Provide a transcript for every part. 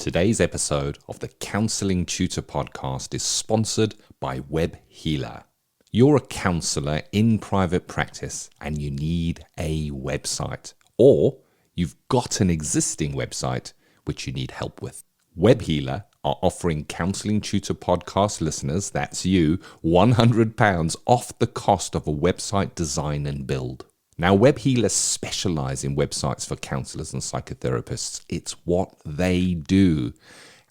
Today's episode of the Counselling Tutor Podcast is sponsored by Web Healer. You're a counsellor in private practice and you need a website, or you've got an existing website which you need help with. Web Healer are offering Counselling Tutor Podcast listeners, that's you, £100 off the cost of a website design and build. Now, Web Healer specialise in websites for counsellors and psychotherapists. It's what they do.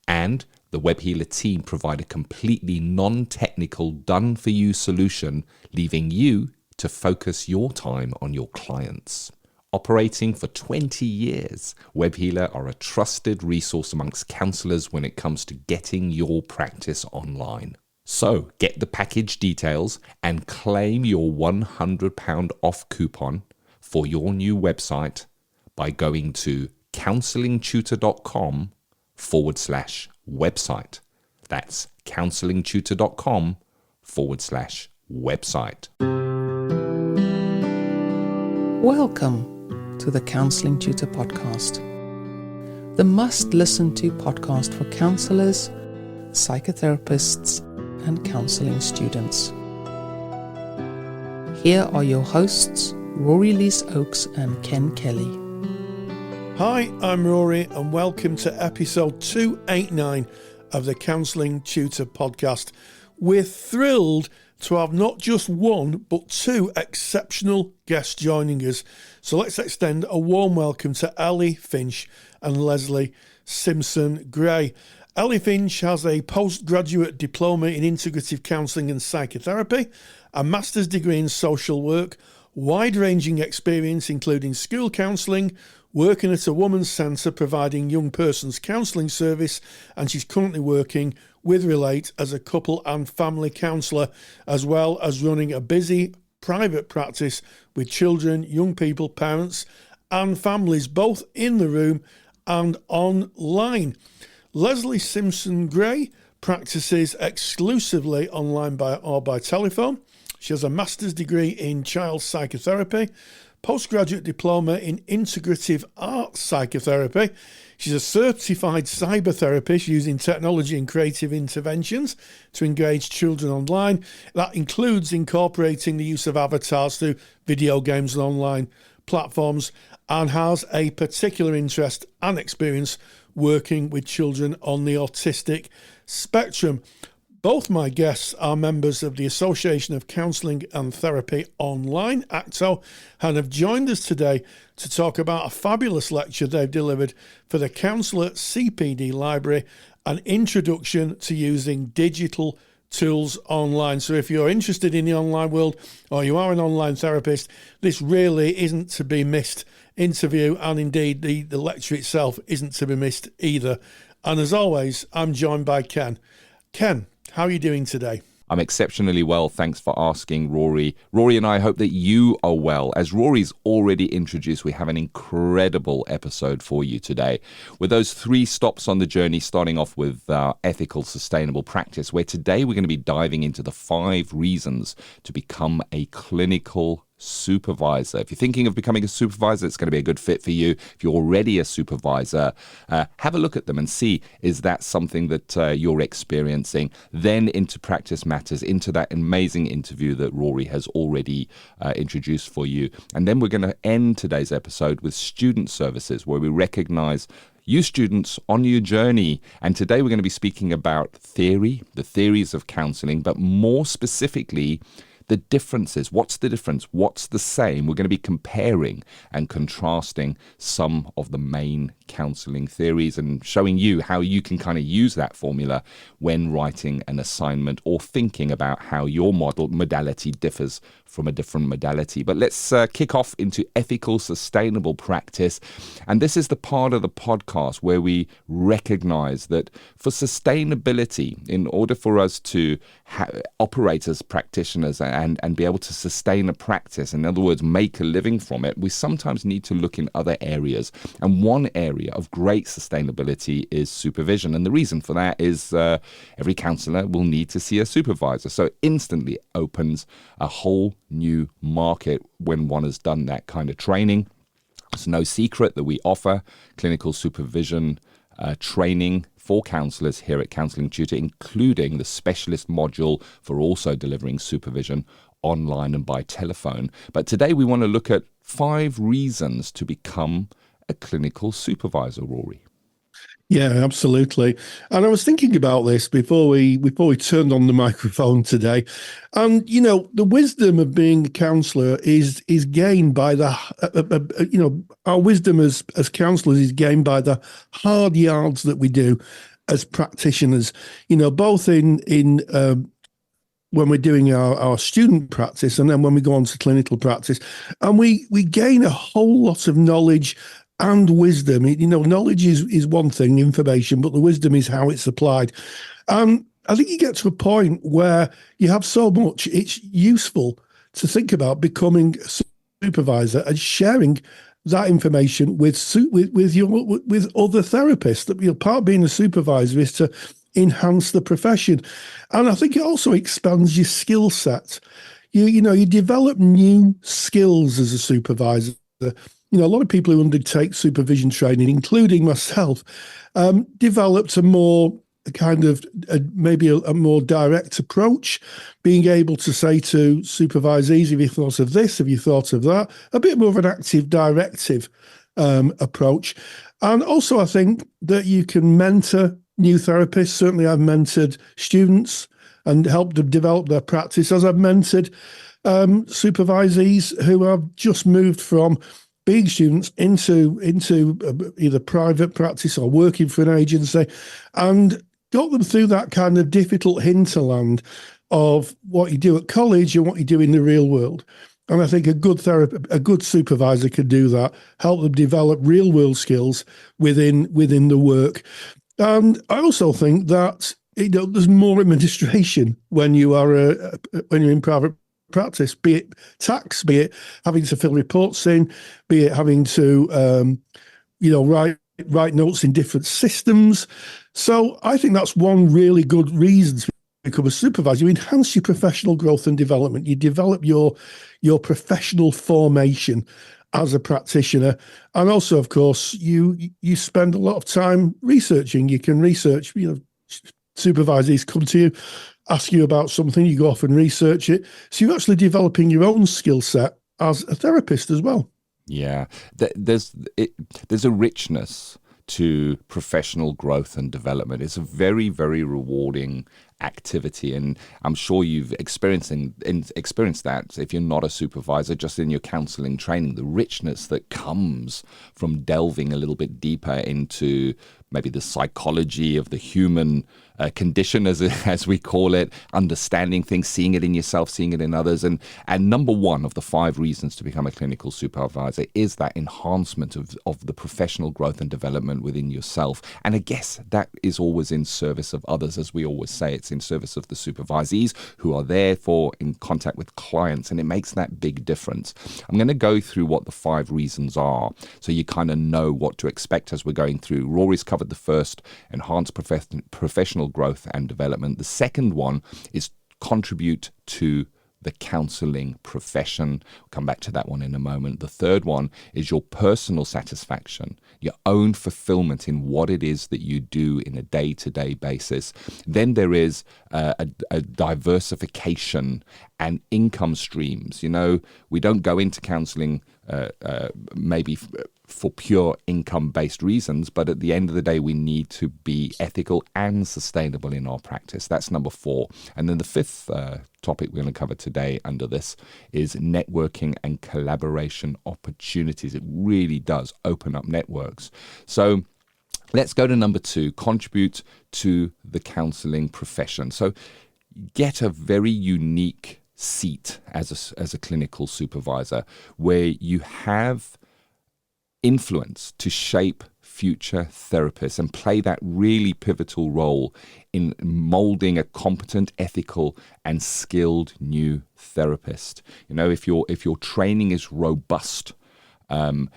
And the Web Healer team provide a completely non-technical, done-for-you solution, leaving you to focus your time on your clients. Operating for 20 years, Web Healer are a trusted resource amongst counsellors when it comes to getting your practice online. So get the package details and claim your £100 off coupon for your new website by going to counsellingtutor.com/website. That's counsellingtutor.com/website. Welcome to the Counselling Tutor Podcast, the must-listen-to podcast for counsellors, psychotherapists, and counselling students. Here are your hosts, Rory Oakes and Ken Kelly. Hi, I'm Rory and welcome to episode 289 of the Counselling Tutor Podcast. We're thrilled to have not just one but two exceptional guests joining us. So let's extend a warm welcome to Ellie, Finch and Lesley, Simpson-Gray. Ellie Finch has a postgraduate diploma in integrative counselling and psychotherapy, a master's degree in social work, wide-ranging experience including school counselling, working at a women's centre providing young persons counselling service, and she's currently working with Relate as a couple and family counsellor, as well as running a busy private practice with children, young people, parents and families, both in the room and online. Lesley Simpson-Gray practices exclusively online or by telephone. She has a master's degree in child psychotherapy, postgraduate diploma in integrative arts psychotherapy. She's a certified cybertherapist using technology and creative interventions to engage children online. That includes incorporating the use of avatars through video games and online platforms, and has a particular interest and experience working with children on the autistic spectrum. Both my guests are members of the Association of Counselling and Therapy Online, ACTO, and have joined us today to talk about a fabulous lecture they've delivered for the Counsellor CPD Library, an introduction to using digital tools online. So if you're interested in the online world or you are an online therapist, this really isn't to be missed interview, and indeed the lecture itself isn't to be missed either. And as always, I'm joined by Ken. Ken, how are you doing today? I'm exceptionally well, thanks for asking, Rory. Rory and I hope that you are well. As Rory's already introduced, we have an incredible episode for you today, with those 3 stops on the journey, starting off with ethical, sustainable practice, where today we're going to be diving into the 5 reasons to become a clinical supervisor. If you're thinking of becoming a supervisor, it's going to be a good fit for you. If you're already a supervisor, have a look at them and see, is that something that you're experiencing? Then into practice matters, into that amazing interview that Rory has already introduced for you. And then we're going to end today's episode with student services, where we recognize you students on your journey. And today we're going to be speaking about theory, the theories of counselling, but more specifically, the differences. What's the difference? What's the same? We're going to be comparing and contrasting some of the main counselling theories and showing you how you can kind of use that formula when writing an assignment or thinking about how your modality differs from a different modality. But let's kick off into ethical, sustainable practice. And this is the part of the podcast where we recognize that for sustainability, in order for us to operate as practitioners and be able to sustain a practice, in other words, make a living from it, we sometimes need to look in other areas. And one area of great sustainability is supervision. And the reason for that is every counsellor will need to see a supervisor. So it instantly opens a whole new market when one has done that kind of training. It's no secret that we offer clinical supervision training for counsellors here at Counselling Tutor, including the specialist module for also delivering supervision online and by telephone. But today we want to look at 5 reasons to become a clinical supervisor, Rory. Yeah, absolutely. And I was thinking about this before we turned on the microphone today. And, the wisdom of being a counsellor is gained by our wisdom as counsellors is gained by the hard yards that we do as practitioners, both in when we're doing our student practice and then when we go on to clinical practice. And we gain a whole lot of knowledge and wisdom. Knowledge is one thing, information, but the wisdom is how it's applied. I think you get to a point where you have so much, it's useful to think about becoming a supervisor and sharing that information with other therapists. That part of being a supervisor is to enhance the profession, and I think it also expands your skill set. You develop new skills as a supervisor. A lot of people who undertake supervision training, including myself, developed a more maybe a more direct approach, being able to say to supervisees, have you thought of this? Have you thought of that? A bit more of an active directive approach. And also I think that you can mentor new therapists. Certainly I've mentored students and helped them develop their practice, as I've mentored supervisees who have just moved from being students into either private practice or working for an agency, and got them through that kind of difficult hinterland of what you do at college and what you do in the real world. And I think a good supervisor could do that, help them develop real world skills within the work. And I also think that there's more administration when you're in private practice, be it tax, be it having to fill reports in, be it having to write notes in different systems. So I think that's one really good reason to become a supervisor. You enhance your professional growth and development. You develop your professional formation as a practitioner. And also, of course, you spend a lot of time researching. You can research, supervisors come to you, ask you about something, you go off and research it. So you're actually developing your own skill set as a therapist as well. Yeah, there's a richness to professional growth and development. It's a very, very rewarding activity, and I'm sure you've experienced that if you're not a supervisor, just in your counselling training, the richness that comes from delving a little bit deeper into maybe the psychology of the human condition, as we call it, understanding things, seeing it in yourself, seeing it in others. And number one of the 5 reasons to become a clinical supervisor is that enhancement of the professional growth and development within yourself. And I guess that is always in service of others, as we always say. It's in service of the supervisees who are therefore in contact with clients, and it makes that big difference. I'm going to go through what the 5 reasons are so you kind of know what to expect as we're going through. Rory's covered the first, enhance professional growth and development. The second one is contribute to the counselling profession. We'll come back to that one in a moment. The third one is your personal satisfaction, your own fulfillment in what it is that you do in a day-to-day basis. Then there is a diversification and income streams. We don't go into counselling maybe for pure income-based reasons, but at the end of the day, we need to be ethical and sustainable in our practice. That's number 4. And then the 5th topic we're going to cover today under this is networking and collaboration opportunities. It really does open up networks. So let's go to number 2, contribute to the counselling profession. So get a very unique seat as a clinical supervisor where you have influence to shape future therapists and play that really pivotal role in molding a competent, ethical, and skilled new therapist. If your training is robust,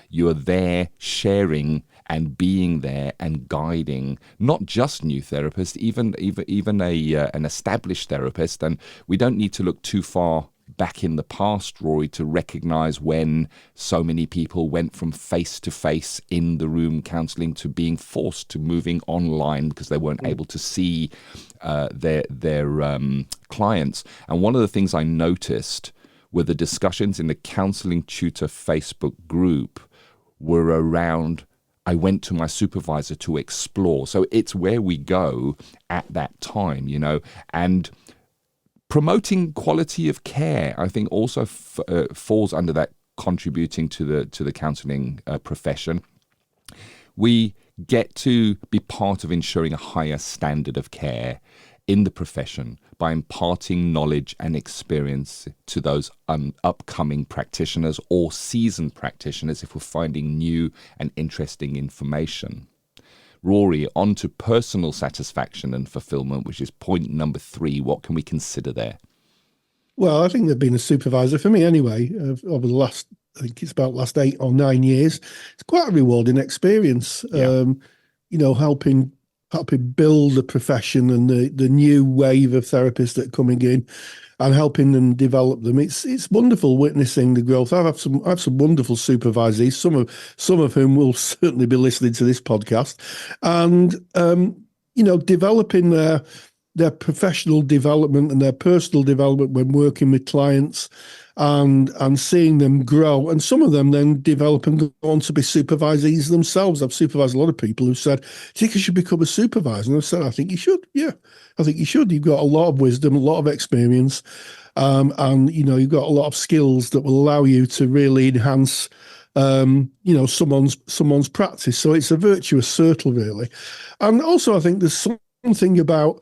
you are there sharing and being there and guiding not just new therapists, even an established therapist. And we don't need to look too far back in the past, Rory, to recognize when so many people went from face-to-face in the room counselling to being forced to moving online because they weren't able to see their clients. And one of the things I noticed were the discussions in the Counselling Tutor Facebook group were around, I went to my supervisor to explore. So it's where we go at that time, and promoting quality of care, I think, also falls under that, contributing to the counselling profession. We get to be part of ensuring a higher standard of care in the profession by imparting knowledge and experience to those upcoming practitioners or seasoned practitioners if we're finding new and interesting information. Rory, on to personal satisfaction and fulfillment, which is point number 3. What can we consider there? Well, I think they've been a supervisor for me anyway, over the last, I think it's about last 8 or 9 years. It's quite a rewarding experience, helping build the profession and the new wave of therapists that are coming in and helping them develop them. It's wonderful witnessing the growth. I have some wonderful supervisees, some of whom will certainly be listening to this podcast, and developing their professional development and their personal development when working with clients, and seeing them grow. And some of them then develop and go on to be supervisees themselves. I've supervised a lot of people who said, "Do you think I should become a supervisor?" And I've said, "I think you should. Yeah, I think you should. You've got a lot of wisdom, a lot of experience, and you've got a lot of skills that will allow you to really enhance someone's practice." So it's a virtuous circle, really. And also, I think there's something about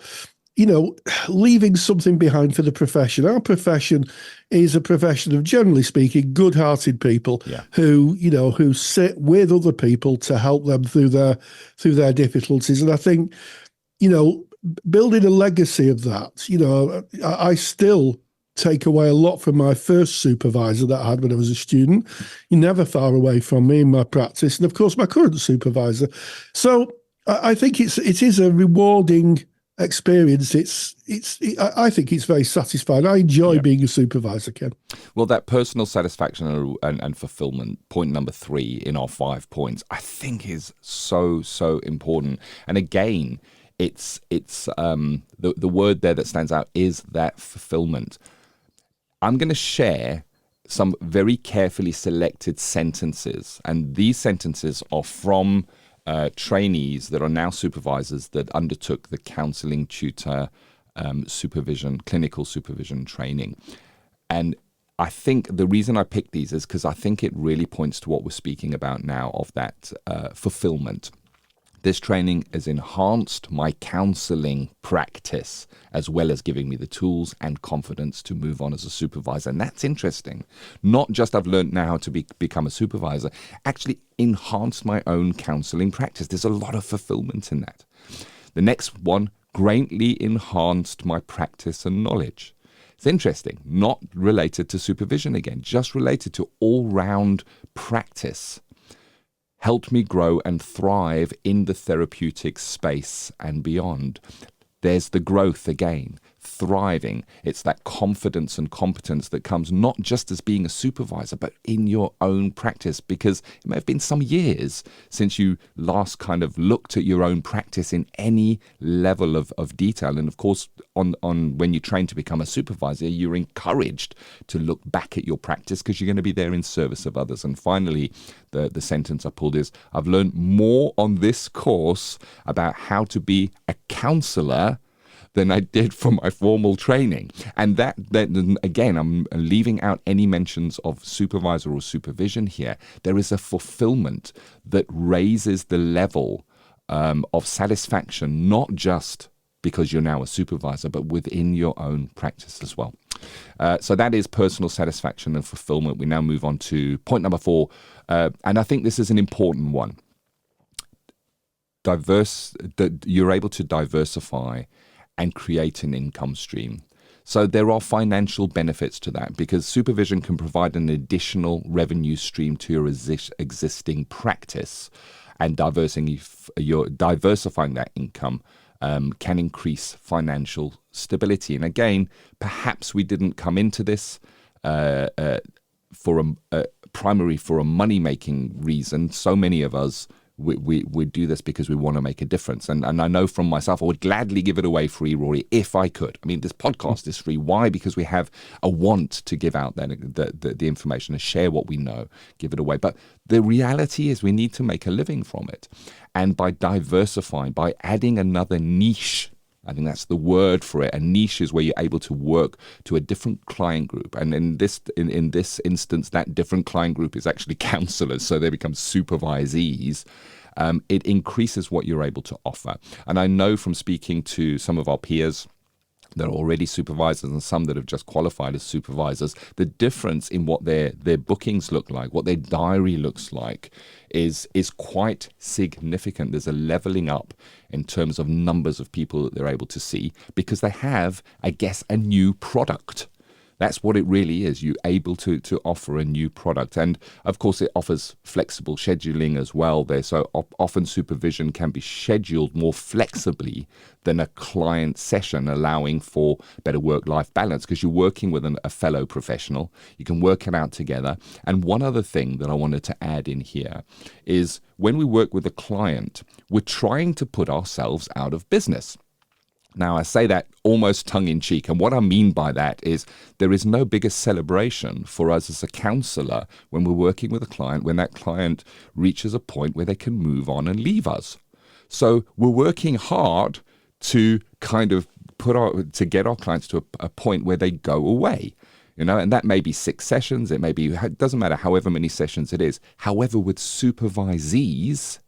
leaving something behind for the profession. Our profession is a profession of, generally speaking, good-hearted people who sit with other people to help them through their difficulties. And I think, building a legacy of that, I still take away a lot from my first supervisor that I had when I was a student. You're never far away from me in my practice, and of course my current supervisor. So I think it is a rewarding experience. I think it's very satisfying. I enjoy being a supervisor, Ken. Well, that personal satisfaction and fulfillment, point number 3 in our 5 points, I think is so important. And again, it's the word there that stands out is that fulfillment. I'm going to share some very carefully selected sentences, and these sentences are from trainees that are now supervisors that undertook the Counselling Tutor clinical supervision training. And I think the reason I picked these is because I think it really points to what we're speaking about now, of that fulfillment. This training has enhanced my counselling practice, as well as giving me the tools and confidence to move on as a supervisor. And that's interesting. Not just I've learned now how to become a supervisor, actually enhanced my own counselling practice. There's a lot of fulfillment in that. The next one, greatly enhanced my practice and knowledge. It's interesting, not related to supervision again, just related to all-round practice. Helped me grow and thrive in the therapeutic space and beyond. There's the growth again, thriving. It's that confidence and competence that comes not just as being a supervisor, but in your own practice, because it may have been some years since you last kind of looked at your own practice in any level of detail. And of course, on when you train to become a supervisor, you're encouraged to look back at your practice because you're going to be there in service of others. And finally, the sentence I pulled is, I've learned more on this course about how to be a counsellor than I did from my formal training. And that again, I'm leaving out any mentions of supervisor or supervision here. There is a fulfillment that raises the level of satisfaction, not just because you're now a supervisor, but within your own practice as well. So that is personal satisfaction and fulfillment. We now move on to point number 4. And I think this is an important one. You're able to diversify and create an income stream. So there are financial benefits to that, because supervision can provide an additional revenue stream to your existing practice, and diversifying that income can increase financial stability. And again, perhaps we didn't come into this for a money-making reason. So many of us, we do this because we want to make a difference. And I know from myself, I would gladly give it away free, Rory, if I could. I mean, this podcast is free. Why? Because we have a want to give out the information and share what we know, give it away. But the reality is we need to make a living from it. And by diversifying, by adding another niche, I think that's the word for it. A niche is where you're able to work to a different client group. And in this instance, that different client group is actually counselors. So they become supervisees. It increases what you're able to offer. And I know from speaking to some of our peers that are already supervisors and some that have just qualified as supervisors, the difference in what their bookings look like, what their diary looks like, is quite significant. There's a leveling up in terms of numbers of people that they're able to see because they have, I guess, a new product. That's what it really is. You're able to offer a new product. And of course, it offers flexible scheduling as well there. So often supervision can be scheduled more flexibly than a client session, allowing for better work-life balance because you're working with a fellow professional. You can work it out together. And one other thing that I wanted to add in here is when we work with a client, we're trying to put ourselves out of business. Now, I say that almost tongue-in-cheek, and what I mean by that is there is no bigger celebration for us as a counsellor when we're working with a client, when that client reaches a point where they can move on and leave us. So we're working hard to kind of to get our clients to a point where they go away. And that may be 6 sessions, it doesn't matter however many sessions it is. However, with supervisees,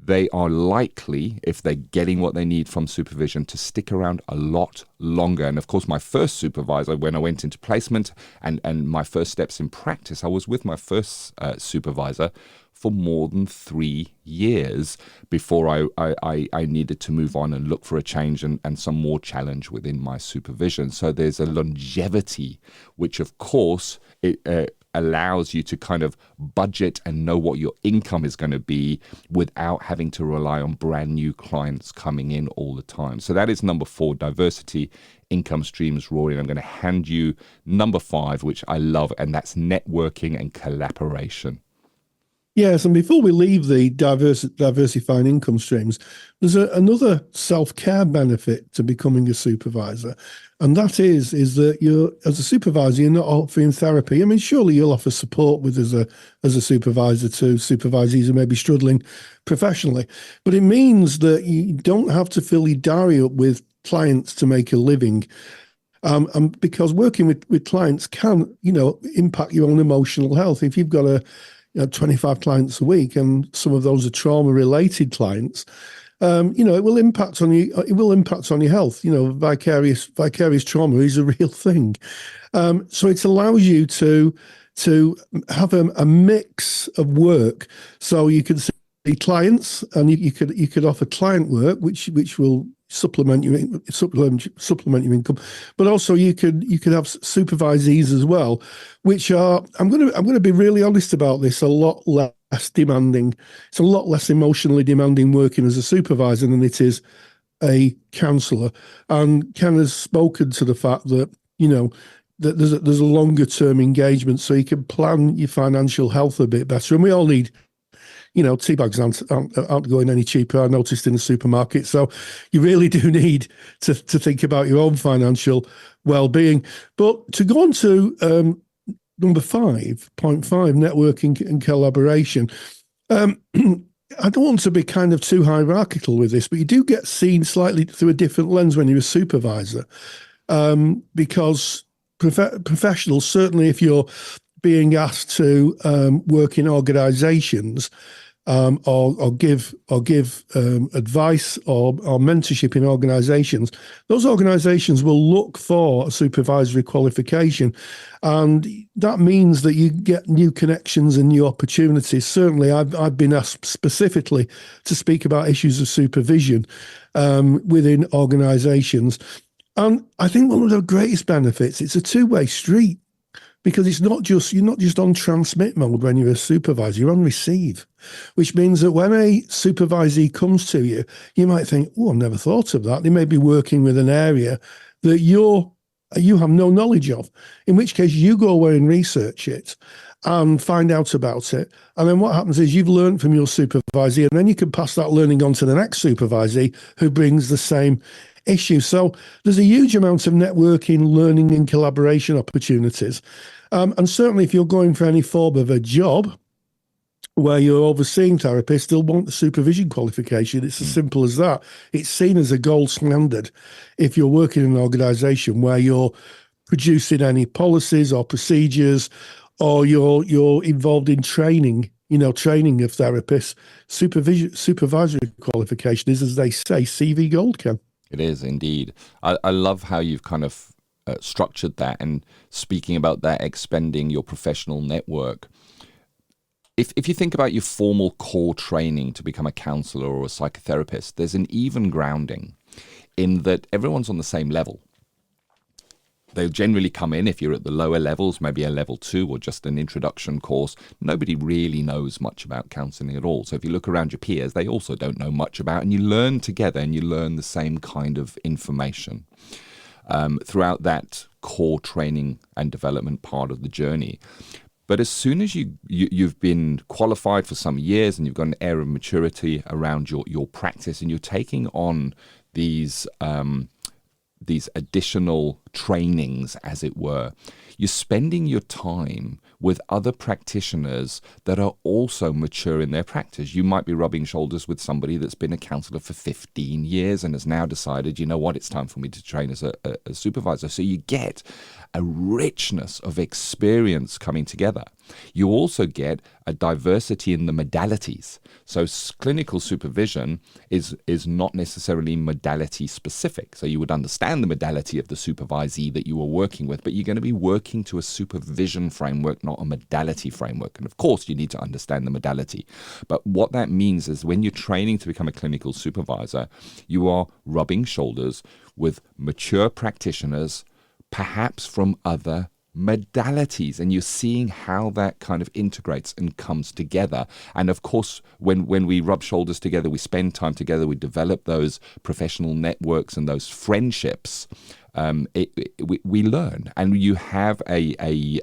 they are likely, if they're getting what they need from supervision, to stick around a lot longer. And of course, my first supervisor, when I went into placement and my first steps in practice, I was with my first supervisor for more than 3 years before I needed to move on and look for a change and some more challenge within my supervision. So there's a longevity, which of course allows you to kind of budget and know what your income is going to be without having to rely on brand new clients coming in all the time. So that is number 4, diversity, income streams, Rory. And I'm going to hand you number 5, which I love, and that's networking and collaboration. Yes, and before we leave the diversifying income streams, there's another self-care benefit to becoming a supervisor, and that is that you're, as a supervisor, you're not offering therapy. I mean, surely you'll offer support with as a supervisor to supervisees who may be struggling professionally, but it means that you don't have to fill your diary up with clients to make a living. And because working with clients can, impact your own emotional health. If you've got 25 clients a week, and some of those are trauma-related clients, it will impact on you. It will impact on your health. Vicarious trauma is a real thing. So it allows you to have a mix of work. So you can see clients, and you could offer client work, which will supplement your income, but also you could have supervisees as well, which are, I'm going to be really honest about this, a lot less demanding. It's a lot less emotionally demanding working as a supervisor than it is a counsellor. And Ken has spoken to the fact that that there's a longer term engagement, so you can plan your financial health a bit better. And we all need, tea bags aren't going any cheaper, I noticed, in the supermarket. So you really do need to think about your own financial well-being. But to go on to number 5.5, networking and collaboration. I don't want to be kind of too hierarchical with this, but you do get seen slightly through a different lens when you're a supervisor, because professionals, certainly if you're being asked to work in organisations or give advice or mentorship in organisations, those organisations will look for a supervisory qualification, and that means that you get new connections and new opportunities. Certainly, I've been asked specifically to speak about issues of supervision within organisations, and I think one of the greatest benefits, it's a two-way street. Because you're not just on transmit mode when you're a supervisor, you're on receive, which means that when a supervisee comes to you, you might think, oh, I've never thought of that. They may be working with an area that you're you have no knowledge of, in which case you go away and research it and find out about it. And then what happens is you've learned from your supervisee, and then you can pass that learning on to the next supervisee who brings the same issue. So there's a huge amount of networking, learning and collaboration opportunities. And certainly if you're going for any form of a job where you're overseeing therapists, they'll want the supervision qualification. It's as simple as that. It's seen as a gold standard if you're working in an organisation where you're producing any policies or procedures, or you're involved in training, training of therapists. Supervisory qualification is, as they say, CV gold, Ken. It is indeed. I love how you've kind of structured that, and speaking about that, expanding your professional network. If you think about your formal core training to become a counsellor or a psychotherapist, there's an even grounding in that everyone's on the same level. They'll generally come in, if you're at the lower levels, maybe a level 2 or just an introduction course, nobody really knows much about counselling at all. So if you look around your peers, they also don't know much about, and you learn together and you learn the same kind of information throughout that core training and development part of the journey. But as soon as you've been qualified for some years and you've got an air of maturity around your practice, and you're taking on these additional trainings, as it were, you're spending your time with other practitioners that are also mature in their practice. You might be rubbing shoulders with somebody that's been a counsellor for 15 years and has now decided, you know what, it's time for me to train as a supervisor. So you get a richness of experience coming together. You also get a diversity in the modalities. So clinical supervision is not necessarily modality specific. So you would understand the modality of the supervisee that you are working with, but you're going to be working to a supervision framework, not a modality framework. And of course, you need to understand the modality. But what that means is when you're training to become a clinical supervisor, you are rubbing shoulders with mature practitioners, perhaps from other modalities, and you're seeing how that kind of integrates and comes together. And of course, when we rub shoulders together, we spend time together, we develop those professional networks and those friendships, we learn, and you have a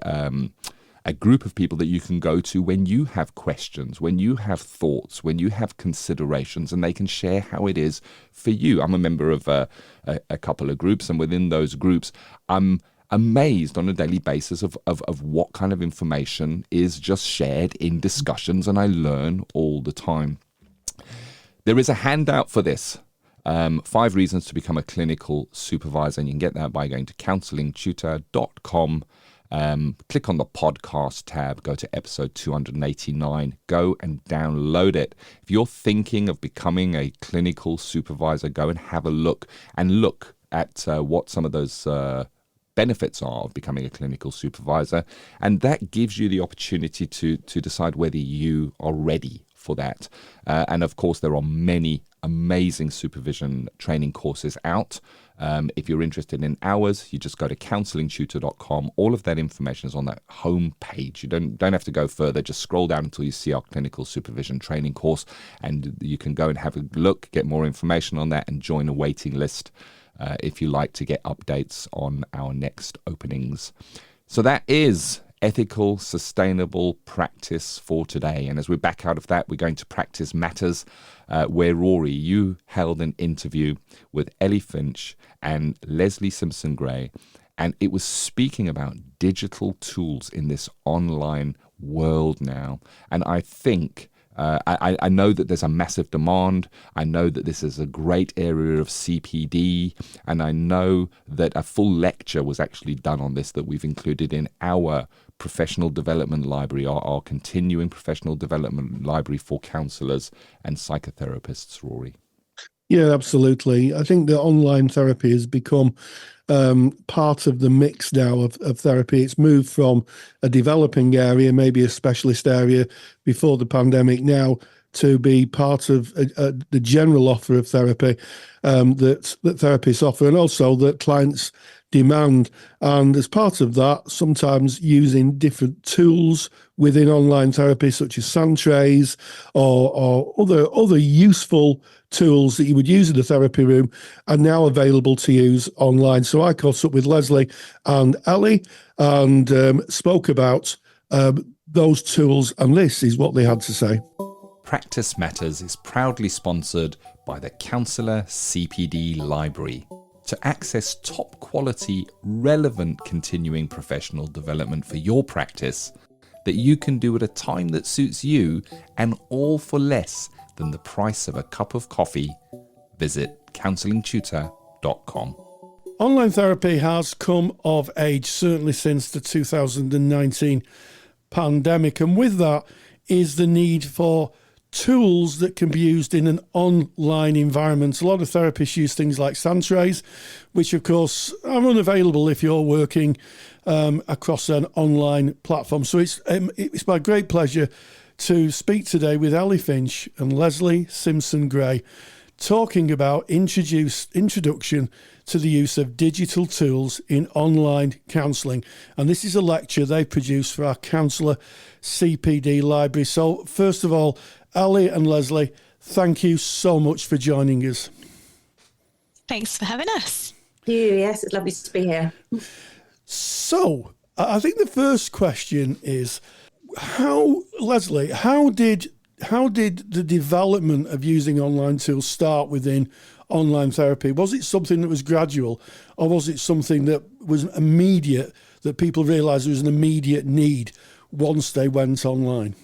group of people that you can go to when you have questions, when you have thoughts, when you have considerations, and they can share how it is for you. I'm a member of a couple of groups, and within those groups, I'm amazed on a daily basis of what kind of information is just shared in discussions, and I learn all the time. There is a handout for this. 5 reasons to become a clinical supervisor, and you can get that by going to counsellingtutor.com. Click on the podcast tab, go to episode 289, go and download it. If you're thinking of becoming a clinical supervisor, go and have a look at what some of those benefits are of becoming a clinical supervisor, and that gives you the opportunity to decide whether you are ready for that. And of course, there are many amazing supervision training courses out. If you're interested in ours, you just go to counsellingtutor.com. All of that information is on that home page. You don't have to go further. Just scroll down until you see our clinical supervision training course, and you can go and have a look, get more information on that, and join a waiting list if you like to get updates on our next openings. So that is ethical, sustainable practice for today. And as we're back out of that, we're going to Practice Matters, where Rory, you held an interview with Ellie Finch and Lesley Simpson-Gray, and it was speaking about digital tools in this online world now. And I think I know that there's a massive demand. I know that this is a great area of CPD, and I know that a full lecture was actually done on this that we've included in our professional development library, our continuing professional development library for counsellors and psychotherapists, Rory. Yeah, absolutely. I think that online therapy has become part of the mix now of therapy. It's moved from a developing area, maybe a specialist area before the pandemic, now to be part of the general offer of therapy that therapists offer, and also that clients demand. And as part of that, sometimes using different tools within online therapy, such as sand trays or other useful tools that you would use in a therapy room, are now available to use online. So I caught up with Lesley and Ellie and spoke about those tools, and this is what they had to say. Practice Matters is proudly sponsored by the Counsellor CPD Library. To access top quality, relevant continuing professional development for your practice that you can do at a time that suits you, and all for less than the price of a cup of coffee, visit counsellingtutor.com. Online therapy has come of age, certainly since the 2019 pandemic, and with that is the need for tools that can be used in an online environment. A lot of therapists use things like sand trays, which of course are unavailable if you're working across an online platform. So it's my great pleasure to speak today with Ellie Finch and Lesley Simpson-Gray, talking about introduction to the use of digital tools in online counselling. And this is a lecture they produced for our Counsellor CPD Library. So first of all, Ellie and Lesley, thank you so much for joining us. Thanks for having us. Thank you. Yes, it's lovely to be here. So I think the first question is, Lesley, how did the development of using online tools start within online therapy? Was it something that was gradual, or was it something that was immediate, that people realised there was an immediate need once they went online?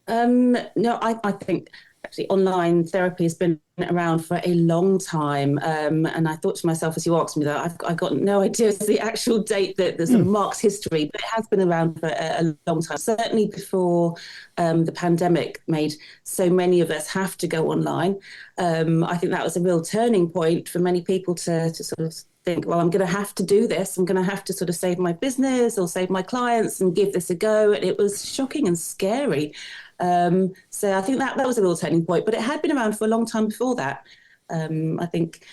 No, I think actually online therapy has been around for a long time. And I thought to myself, as you asked me that, I've got no idea the actual date that sort of marks history, but it has been around for a long time. Certainly before the pandemic made so many of us have to go online. I think that was a real turning point for many people to sort of think, well, I'm going to have to do this. I'm going to have to sort of save my business or save my clients and give this a go. And it was shocking and scary. So I think that was a real turning point, but it had been around for a long time before that. I think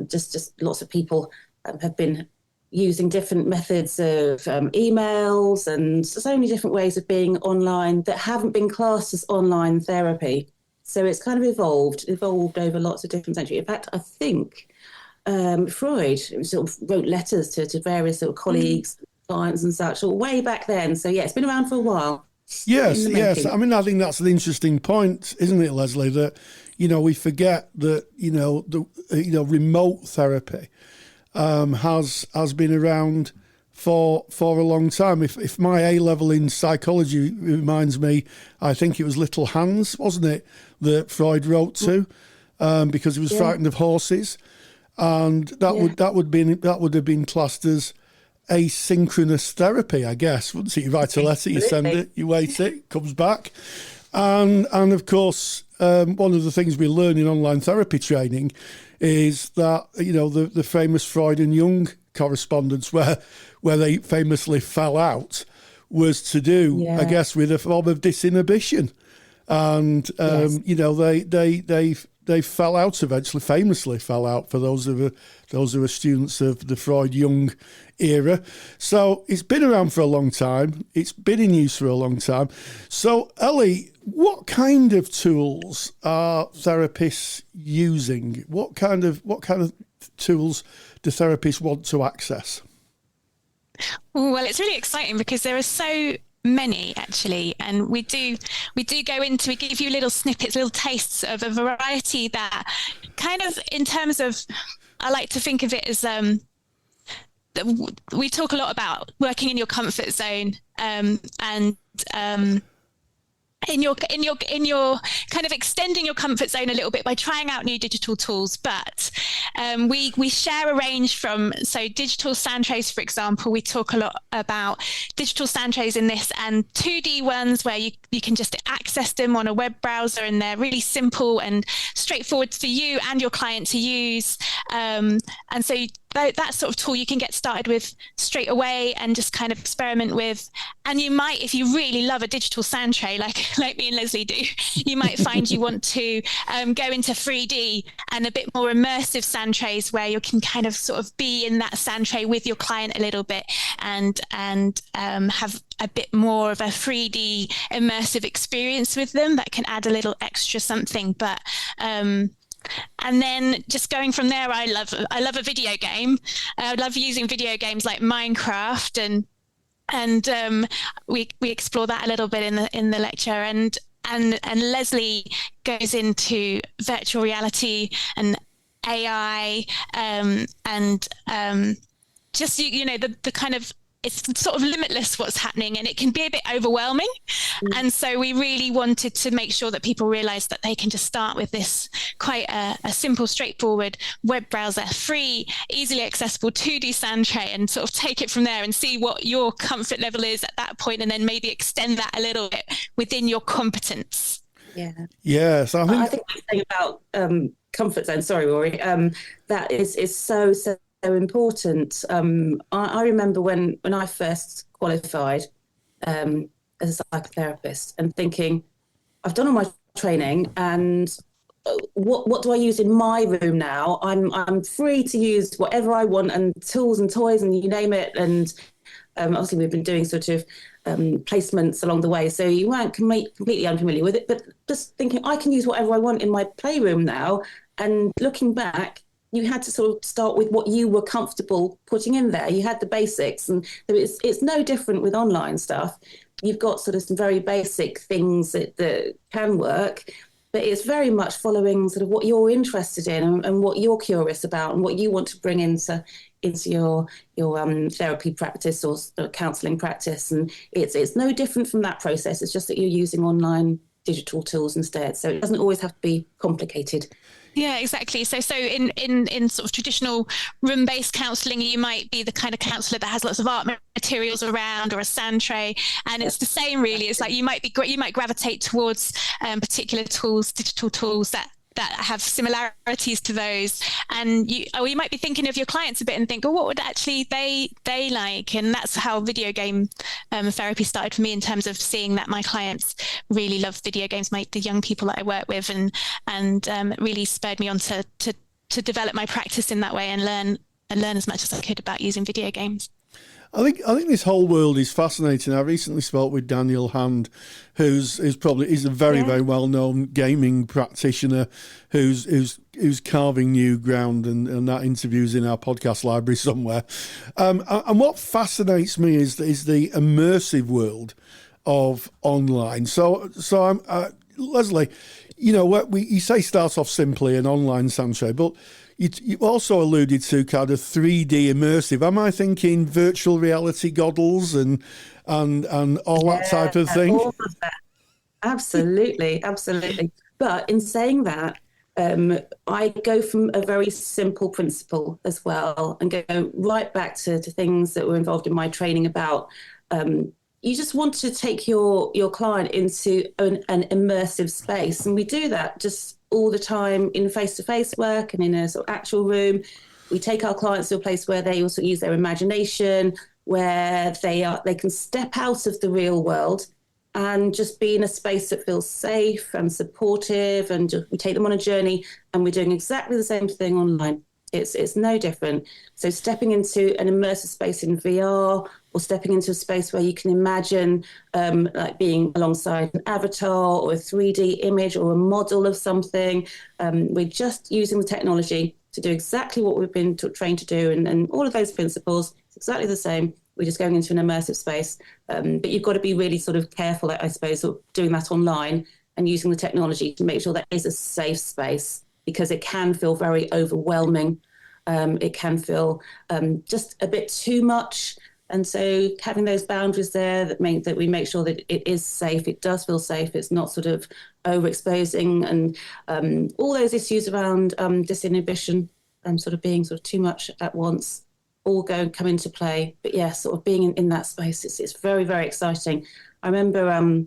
just lots of people have been using different methods of emails and so many different ways of being online that haven't been classed as online therapy. So it's kind of evolved over lots of different centuries. In fact, I think Freud sort of wrote letters to various sort of colleagues, clients and such, all way back then. So yeah, it's been around for a while. Yes. I mean, I think that's an interesting point, isn't it, Lesley? That we forget that remote therapy has been around for a long time. If my A level in psychology reminds me, I think it was Little Hans, wasn't it, that Freud wrote to, because he was frightened of horses, and that would have been classed as asynchronous therapy, I guess, wouldn't it? You write a letter, you send it, you wait it comes back. And of course, one of the things we learn in online therapy training is that, the famous Freud and Jung correspondence where they famously fell out was to do, I guess, with a form of disinhibition. And, they fell out eventually, famously fell out, for those who are students of the Freud-Jung era. So it's been around for a long time. It's been in use for a long time. So, Ellie, what kind of tools are therapists using? What kind of tools do therapists want to access? Well, it's really exciting because there are so many, actually, and we do go into, we give you little snippets, little tastes of a variety that kind of, in terms of, I like to think of it as we talk a lot about working in your comfort zone, and in your kind of extending your comfort zone a little bit by trying out new digital tools. But we share a range from, so digital sand trays, for example. We talk a lot about digital sand trays in this, and 2D ones where you can just access them on a web browser, and they're really simple and straightforward for you and your client to use. And so that sort of tool you can get started with straight away and just kind of experiment with. And you might, if you really love a digital sound tray, like me and Lesley do, you might find you want to go into 3D and a bit more immersive sound trays where you can kind of sort of be in that sound tray with your client a little bit and have a bit more of a 3D immersive experience with them that can add a little extra something. But and then just going from there, I love a video game. I love using video games like Minecraft, and we explore that a little bit in the lecture. And Lesley goes into virtual reality and AI, and just the kind of, it's sort of limitless what's happening, and it can be a bit overwhelming. And so we really wanted to make sure that people realize that they can just start with this quite a simple, straightforward web browser, free, easily accessible 2D sound tray, and sort of take it from there and see what your comfort level is at that point, and then maybe extend that a little bit within your competence. Yeah. So I think the thing about comfort zone, sorry, Rory, that is so important. I remember when I first qualified as a psychotherapist and thinking, I've done all my training, and what do I use in my room now? I'm free to use whatever I want, and tools and toys and you name it. And obviously we've been doing sort of placements along the way, so you weren't completely unfamiliar with it, but just thinking I can use whatever I want in my playroom now. And looking back, you had to sort of start with what you were comfortable putting in there. You had the basics, and it's no different with online stuff. You've got sort of some very basic things that can work, but it's very much following sort of what you're interested in and what you're curious about and what you want to bring into your therapy practice or counselling practice. And it's no different from that process. It's just that you're using online digital tools instead. So it doesn't always have to be complicated. Yeah, exactly. So in sort of traditional room-based counselling, you might be the kind of counsellor that has lots of art materials around, or a sound tray, and it's the same really. It's like you might gravitate towards particular tools, digital tools that have similarities to those, and you might be thinking of your clients a bit and think, oh, what would actually they like? And that's how video game therapy started for me, in terms of seeing that my clients really love video games, the young people that I work with, and it really spurred me on to develop my practice in that way and learn as much as I could about using video games. I think this whole world is fascinating. I recently spoke with Daniel Hand, who's a very very well known gaming practitioner, who's carving new ground, and that interview's in our podcast library somewhere. And what fascinates me is the immersive world of online. So I'm Lesley, you say start off simply an online sound tray, but you also alluded to kind of 3D immersive. Am I thinking virtual reality goggles and all that type of thing? All of that. Absolutely. But in saying that, I go from a very simple principle as well, and go right back to things that were involved in my training about you just want to take your client into an immersive space. And we do that just all the time in face-to-face work and in a sort of actual room. We take our clients to a place where they also use their imagination, where they can step out of the real world and just be in a space that feels safe and supportive. And we take them on a journey, and we're doing exactly the same thing online. It's no different. So stepping into an immersive space in VR, or stepping into a space where you can imagine like being alongside an avatar or a 3D image or a model of something. We're just using the technology to do exactly what we've been trained to do. And all of those principles, it's exactly the same. We're just going into an immersive space. But you've got to be really sort of careful, I suppose, of doing that online and using the technology to make sure that is a safe space, because it can feel very overwhelming. It can feel just a bit too much. And so having those boundaries there that we make sure that it is safe, it does feel safe, it's not sort of overexposing, and all those issues around disinhibition and sort of being sort of too much at once all come into play. But yeah, sort of being in that space, it's very, very exciting. I remember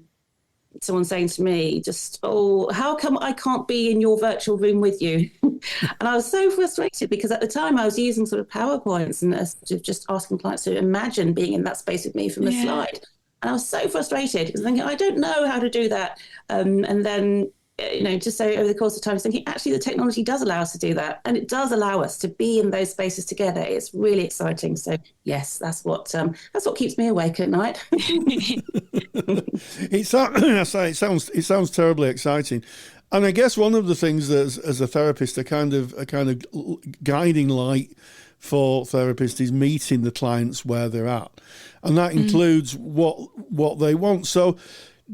someone saying to me, "Oh, how come I can't be in your virtual room with you?" And I was so frustrated because at the time I was using sort of PowerPoints and just asking clients to imagine being in that space with me from a slide. And I was so frustrated because thinking, I don't know how to do that. And then, just so over the course of time, I was thinking, actually, the technology does allow us to do that. And it does allow us to be in those spaces together. It's really exciting. So, yes, that's what keeps me awake at night. It sounds terribly exciting. And I guess one of the things that as a therapist, a kind of guiding light for therapists is meeting the clients where they're at. And that includes what they want. So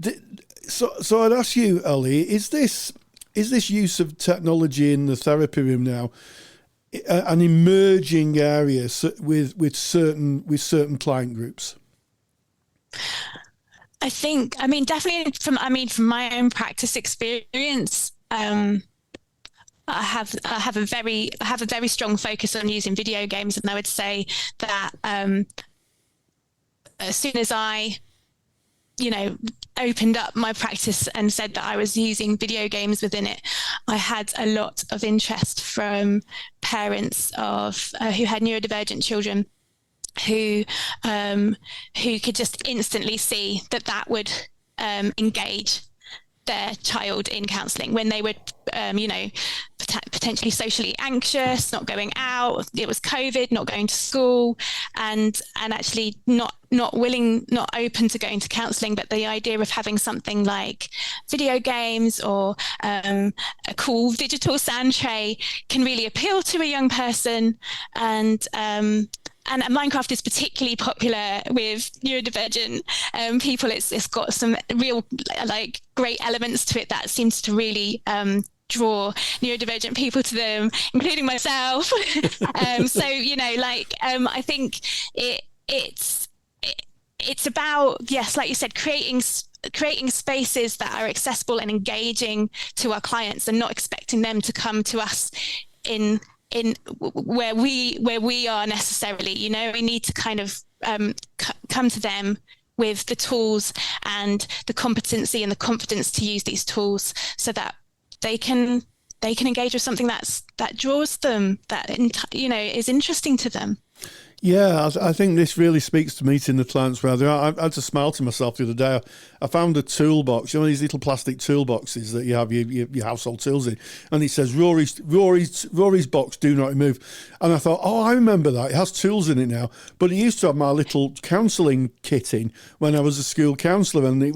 I'd ask you, Ellie, is this use of technology in the therapy room now an emerging area with certain client groups? Definitely from my own practice experience, I have a very strong focus on using video games, and I would say that as soon as I opened up my practice and said that I was using video games within it, I had a lot of interest from parents of who had neurodivergent children who could just instantly see that would engage their child in counselling when they were, potentially socially anxious, not going out. It was COVID, not going to school, and actually not open to going to counselling. But the idea of having something like video games or a cool digital sound tray can really appeal to a young person. And Minecraft is particularly popular with neurodivergent people. It's got some real great elements to it that seems to really draw neurodivergent people to them, including myself. I think it's about, yes, like you said, creating spaces that are accessible and engaging to our clients, and not expecting them to come to us in where we are necessarily. We need to kind of come to them with the tools and the competency and the confidence to use these tools, so that they can engage with something that draws them, that is interesting to them. Yeah, I think this really speaks to meeting the clients where they are. I had to smile to myself the other day. I found a toolbox, these little plastic toolboxes that you have your household tools in, and it says Rory's box, do not remove. And I thought, I remember that. It has tools in it now. But it used to have my little counselling kit in when I was a school counsellor, and it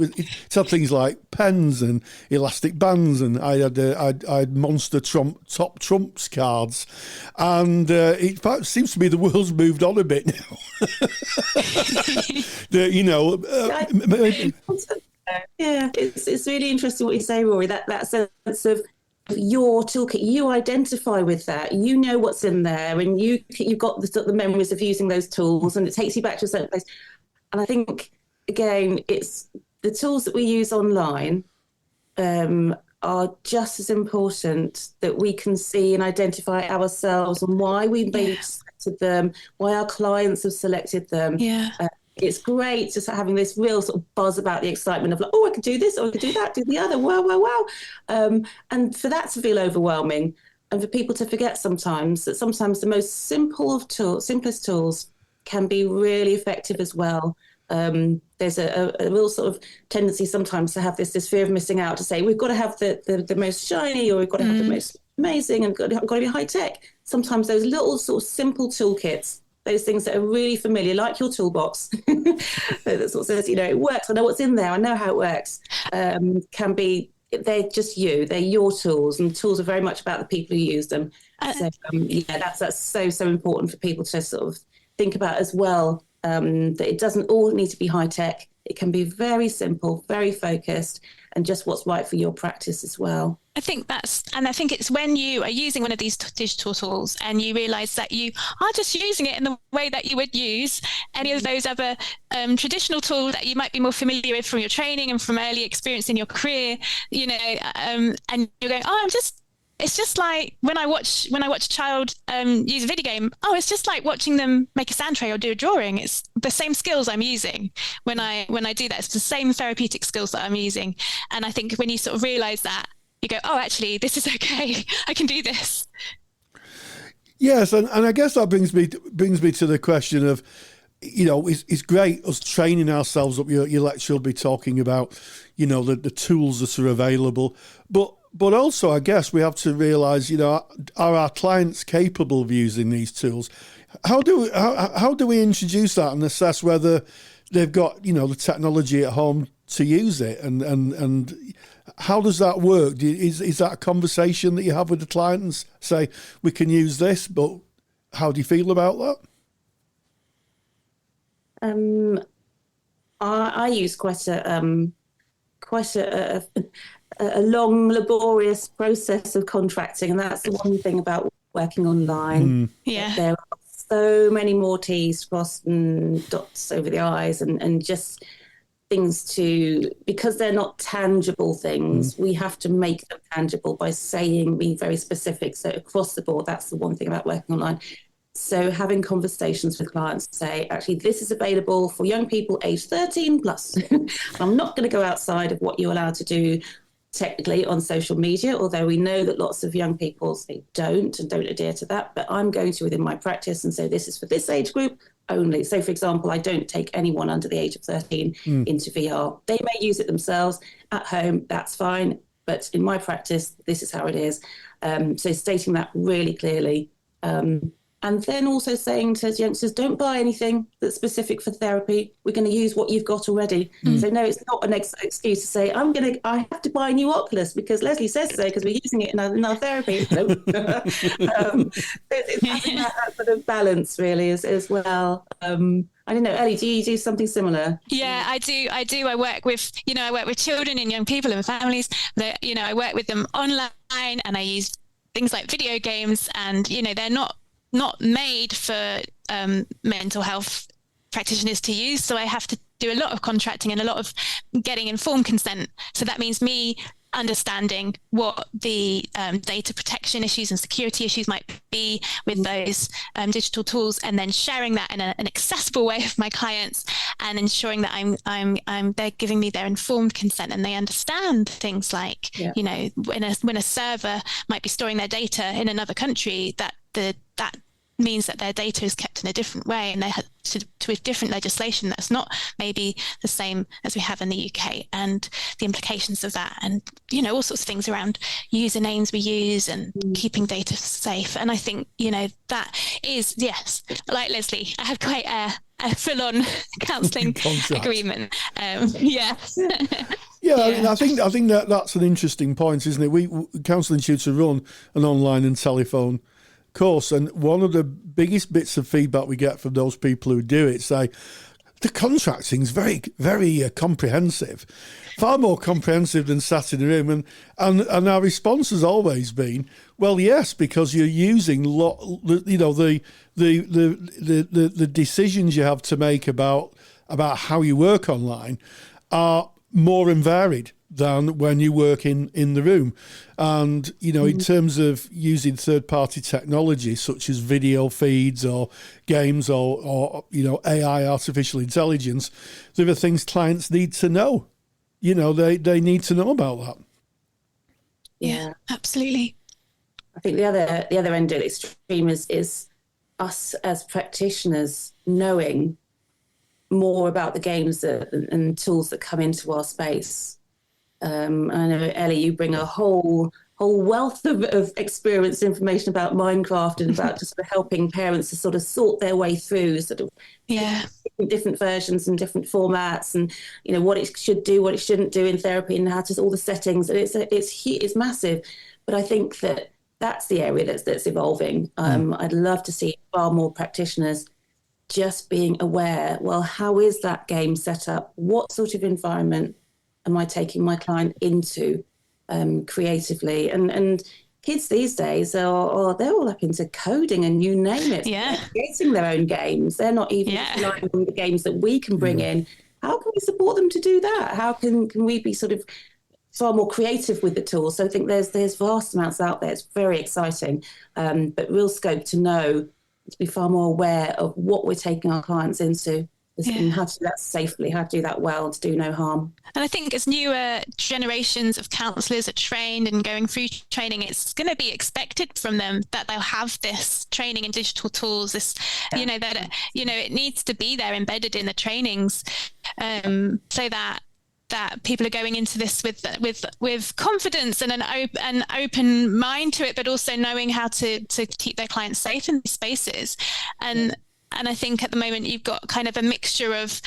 had things like pens and elastic bands, and I had Monster top trumps cards, and it seems to be the world's moved on a bit now. It's really interesting what you say, Rory. That sense of your toolkit, you identify with that, what's in there, and you've got the memories of using those tools, and it takes you back to a certain place. And I think, again, it's the tools that we use online are just as important, that we can see and identify ourselves and why we made them, why our clients have selected them. It's great just having this real sort of buzz about the excitement of I could do this, or I could do that, do the other, wow. And for that to feel overwhelming, and for people to forget sometimes that sometimes the most simplest tools can be really effective as well. There's a real sort of tendency sometimes to have this fear of missing out, to say we've got to have the most shiny, or we've got to have the most amazing, and got to be high tech. Sometimes those little sort of simple toolkits, those things that are really familiar, like your toolbox, that sort of says, it works, I know what's in there, I know how it works, can be, they're just they're your tools, and tools are very much about the people who use them. That's so important for people to sort of think about as well, that it doesn't all need to be high tech. It can be very simple, very focused, and just what's right for your practice as well. I think it's when you are using one of these digital tools and you realise that you are just using it in the way that you would use any of those other traditional tools that you might be more familiar with from your training and from early experience in your career, and you're going, I'm just it's just like when I watch a child use a video game. Oh, it's just like watching them make a sand tray or do a drawing. It's the same skills I'm using when I do that. It's the same therapeutic skills that I'm using. And I think when you sort of realize that, you go, oh, actually, this is okay. I can do this. Yes, and I guess that brings me to the question of, it's great us training ourselves up. Your lecture will be talking about, the tools that are available, but also I guess we have to realise, are our clients capable of using these tools? How do we introduce that and assess whether they've got the technology at home to use it, and how does that work? Is that a conversation that you have with the client and say, we can use this, but how do you feel about that? I use quite a long, laborious process of contracting, and that's the one thing about working online. Yeah, there are so many more T's crossed and dots over the I's, and just things because they're not tangible things, we have to make them tangible by being very specific. So across the board, that's the one thing about working online. So having conversations with clients, say, actually, this is available for young people aged 13 plus. I'm not going to go outside of what you're allowed to do technically on social media, although we know that lots of young people, they don't adhere to that. But I'm going to, within my practice, and say this is for this age group only. So, for example, I don't take anyone under the age of 13 into VR. They may use it themselves at home, that's fine. But in my practice, this is how it is. So stating that really clearly. And then also saying to youngsters, don't buy anything that's specific for therapy. We're going to use what you've got already. So no, it's not an excuse to say, I have to buy a new Oculus because Lesley says so because we're using it in our therapy. No. It's having that sort of balance really as well. I don't know, Ellie, do you do something similar? Yeah, I do. I work with children and young people and families that, I work with them online, and I use things like video games, and, they're not made for mental health practitioners to use. So I have to do a lot of contracting and a lot of getting informed consent. So that means me understanding what the data protection issues and security issues might be with those digital tools, and then sharing that in an accessible way with my clients, and ensuring that they're giving me their informed consent and they understand things like, when a server might be storing their data in another country, that means that their data is kept in a different way, and they have to a different legislation that's not maybe the same as we have in the UK, and the implications of that, and all sorts of things around usernames we use and keeping data safe. And I think that is, yes, like Lesley, I have quite a full-on counselling agreement. Yeah. I mean, I think that's an interesting point, isn't it? We Counselling Tutor run an online and telephone course, and one of the biggest bits of feedback we get from those people who do it say the contracting is very, very comprehensive, far more comprehensive than sat in a room, and our response has always been, well, yes, because you're using the decisions you have to make about how you work online are more and varied than when you work in the room. And, in terms of using third-party technology such as video feeds or games or AI, artificial intelligence, there are things clients need to know. They need to know about that. Yeah, absolutely. I think the other end of the extreme is us as practitioners knowing more about the games and tools that come into our space. I know, Ellie, you bring a whole wealth of experience, information about Minecraft and about just helping parents to sort of sort their way through different versions and different formats, and what it should do, what it shouldn't do in therapy, and how to all the settings. And it's massive, but I think that's the area that's evolving. I'd love to see far more practitioners just being aware. Well, how is that game set up? What sort of environment am I taking my client into creatively? And kids these days they're all up into coding and you name it. Yeah. They're creating their own games. They're not even relying on the games that we can bring in. How can we support them to do that? How can we be sort of far more creative with the tools. So I think there's vast amounts out there. It's very exciting, but real scope to be far more aware of what we're taking our clients into. And how to do that safely, how to do that well, to do no harm. And I think as newer generations of counsellors are trained and going through training, it's going to be expected from them that they'll have this training in digital tools, it needs to be there embedded in the trainings, so that people are going into this with confidence and an open mind to it, but also knowing how to keep their clients safe in these spaces. And I think at the moment you've got kind of a mixture of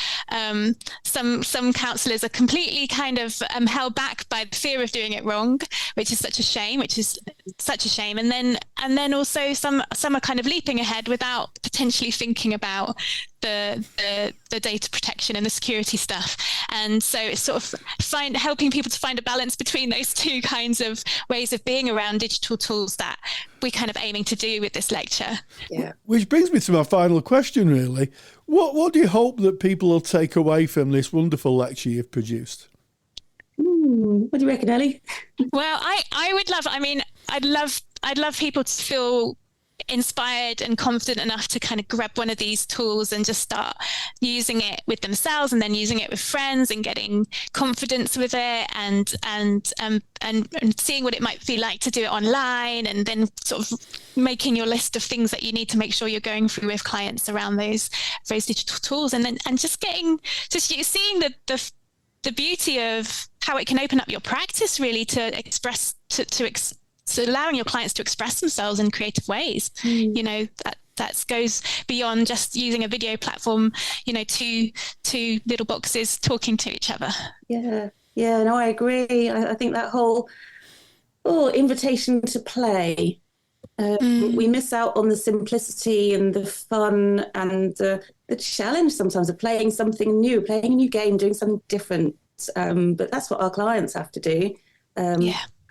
some counsellors are completely kind of held back by the fear of doing it wrong, which is such a shame. And then also some are kind of leaping ahead without potentially thinking about the data protection and the security stuff. And so it's sort of helping people to find a balance between those two kinds of ways of being around digital tools that we're kind of aiming to do with this lecture. Yeah. Which brings me to my final question, really. What do you hope that people will take away from this wonderful lecture you've produced? What do you reckon, Ellie? Well, I'd love people to feel inspired and confident enough to kind of grab one of these tools and just start using it with themselves, and then using it with friends and getting confidence with it, and seeing what it might be like to do it online, and then sort of making your list of things that you need to make sure you're going through with clients around those digital tools, and just seeing the beauty of how it can open up your practice, really, to express so allowing your clients to express themselves in creative ways. That goes beyond just using a video platform, two little boxes talking to each other. No, I agree. I think that whole invitation to play, we miss out on the simplicity and the fun and the challenge sometimes of playing something new, playing a new game, doing something different, but that's what our clients have to do.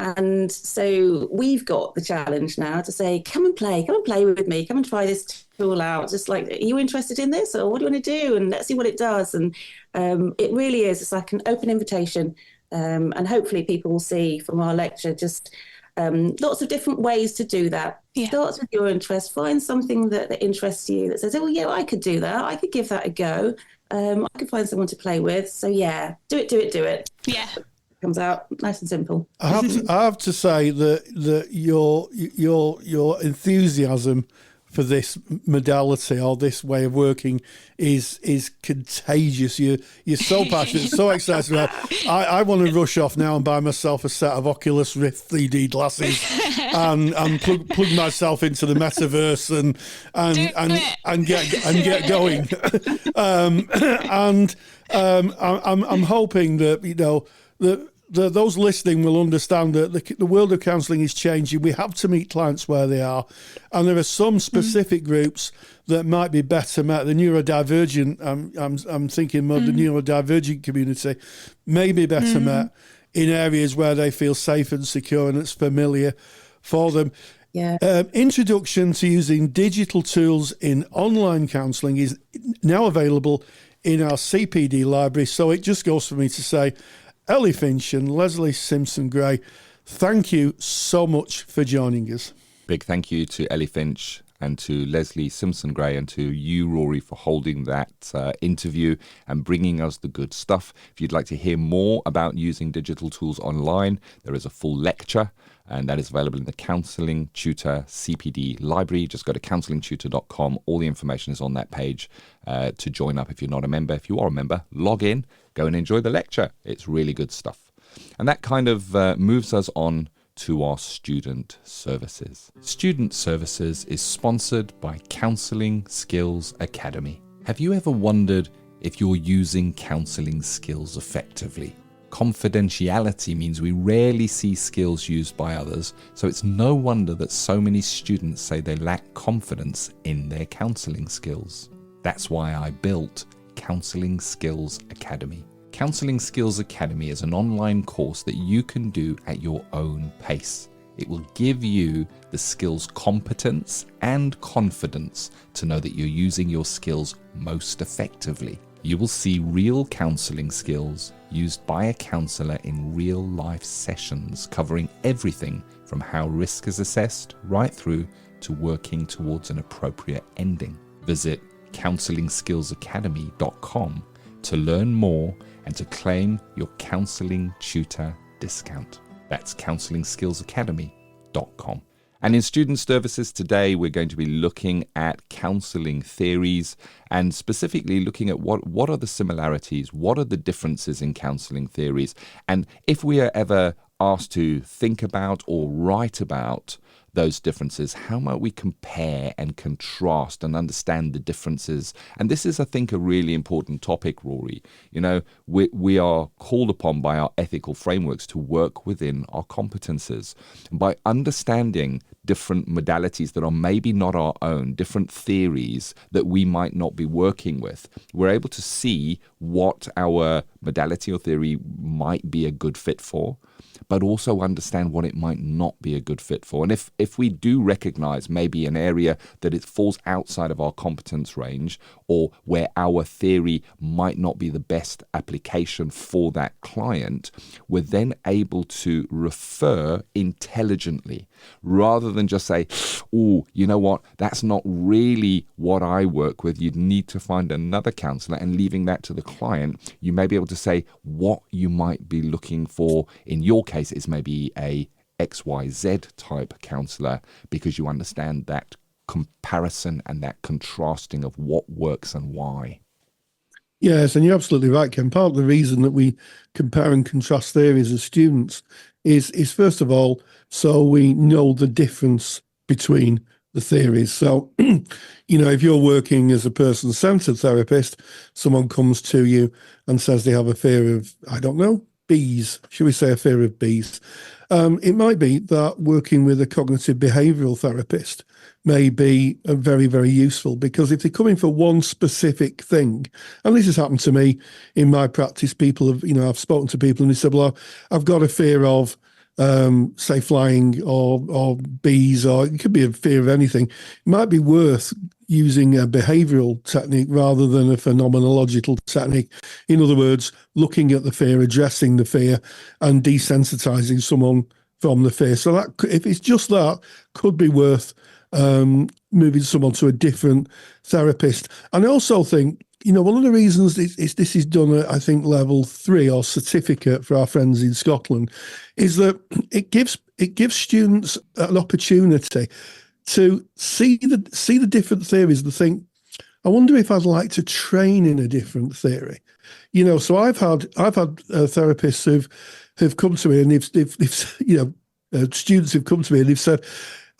And so we've got the challenge now to say, come and play with me, come and try this tool out. Just like, are you interested in this, or what do you want to do? And let's see what it does. And it really is, it's like an open invitation. And hopefully people will see from our lecture just lots of different ways to do that. Yeah. Starts with your interest, find something that interests you, that says, oh, yeah, I could do that. I could give that a go. I could find someone to play with. So yeah, do it. Yeah. Comes out nice and simple. I have to say that your enthusiasm for this modality or this way of working is contagious. You're so passionate, so excited about it. I want to rush off now and buy myself a set of Oculus Rift 3D glasses and plug myself into the metaverse and get going. I'm hoping that those listening will understand that the world of counselling is changing. We have to meet clients where they are, and there are some specific groups that might be better met. The neurodivergent, I'm thinking more the neurodivergent community, may be better met in areas where they feel safe and secure and it's familiar for them. Yeah. Introduction to using digital tools in online counselling is now available in our CPD library. So it just goes for me to say, Ellie Finch and Lesley Simpson-Gray, thank you so much for joining us. Big thank you to Ellie Finch and to Lesley Simpson-Gray and to you, Rory, for holding that interview and bringing us the good stuff. If you'd like to hear more about using digital tools online, there is a full lecture, and that is available in the Counselling Tutor CPD library. Just go to counsellingtutor.com. All the information is on that page to join up if you're not a member. If you are a member, log in, go and enjoy the lecture. It's really good stuff. And that kind of moves us on to our student services. Student Services is sponsored by Counselling Skills Academy. Have you ever wondered if you're using counselling skills effectively? Confidentiality means we rarely see skills used by others, so it's no wonder that so many students say they lack confidence in their counselling skills. That's why I built Counselling Skills Academy. Counselling Skills Academy is an online course that you can do at your own pace. It will give you the skills competence and confidence to know that you're using your skills most effectively. You will see real counselling skills used by a counsellor in real-life sessions, covering everything from how risk is assessed right through to working towards an appropriate ending. Visit counsellingskillsacademy.com to learn more and to claim your Counselling Tutor discount. That's counsellingskillsacademy.com. And in Student Services today, we're going to be looking at counselling theories and specifically looking at what are the similarities, what are the differences in counselling theories. And if we are ever asked to think about or write about those differences, how might we compare and contrast and understand the differences? And this is, I think, a really important topic, Rory. You know, we are called upon by our ethical frameworks to work within our competences. And by understanding different modalities that are maybe not our own, different theories that we might not be working with, we're able to see what our modality or theory might be a good fit for, but also understand what it might not be a good fit for. And if we do recognize maybe an area that it falls outside of our competence range, or where our theory might not be the best application for that client, we're then able to refer intelligently rather than just say, oh, you know what, that's not really what I work with. You'd need to find another counsellor, and leaving that to the client, you may be able to say what you might be looking for. In your case, is maybe a XYZ type counsellor, because you understand that comparison and that contrasting of what works and why. Yes, and you're absolutely right, Ken. Part of the reason that we compare and contrast theories as students is first of all, so we know the difference between the theories. So, you know, if you're working as a person-centered therapist, someone comes to you and says they have a fear of, I don't know, bees. Should we say a fear of bees? It might be that working with a cognitive behavioural therapist may be very, very useful, because if they're coming for one specific thing, and this has happened to me in my practice, people have, you know, I've spoken to people and they said, well, I've got a fear of, say, flying or bees, or it could be a fear of anything. It might be worth using a behavioural technique rather than a phenomenological technique. In other words, looking at the fear, addressing the fear, and desensitising someone from the fear. So that, if it's just that, could be worth moving someone to a different therapist. And I also think, you know, one of the reasons this is done at, I think, level 3 or certificate for our friends in Scotland, is that it gives students an opportunity to see the different theories and think, I wonder if I'd like to train in a different theory. You know, so I've had therapists who've come to me, and they've you know, students who've come to me and they've said,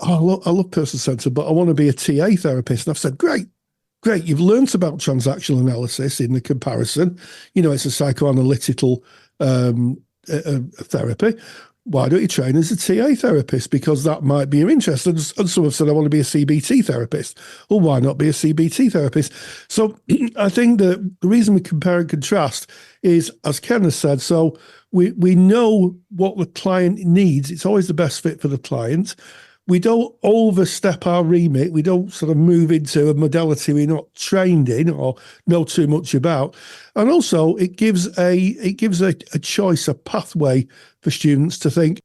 oh, I love person-centered, but I want to be a TA therapist. And I've said, great. You've learnt about transactional analysis in the comparison. You know, it's a psychoanalytical therapy. Why don't you train as a TA therapist? Because that might be your interest. And some have said, I want to be a CBT therapist. Well, why not be a CBT therapist? So I think that the reason we compare and contrast is, as Ken has said, so we know what the client needs. It's always the best fit for the client. We don't overstep our remit. We don't sort of move into a modality we're not trained in or know too much about. And also, it gives a choice, a pathway for students to think,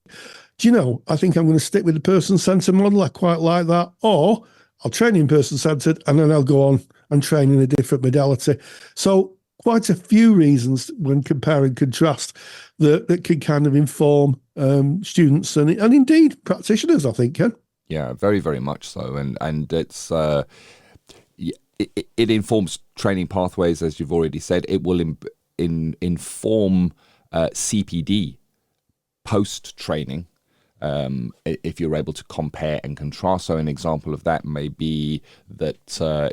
do you know, I think I'm going to stick with the person-centered model. I quite like that. Or I'll train in person-centered and then I'll go on and train in a different modality. So quite a few reasons when compare and contrast that can kind of inform students and indeed practitioners, I think, Ken. Yeah, very, very much so. And it's it informs training pathways, as you've already said. It will inform CPD post-training, if you're able to compare and contrast. So an example of that may be that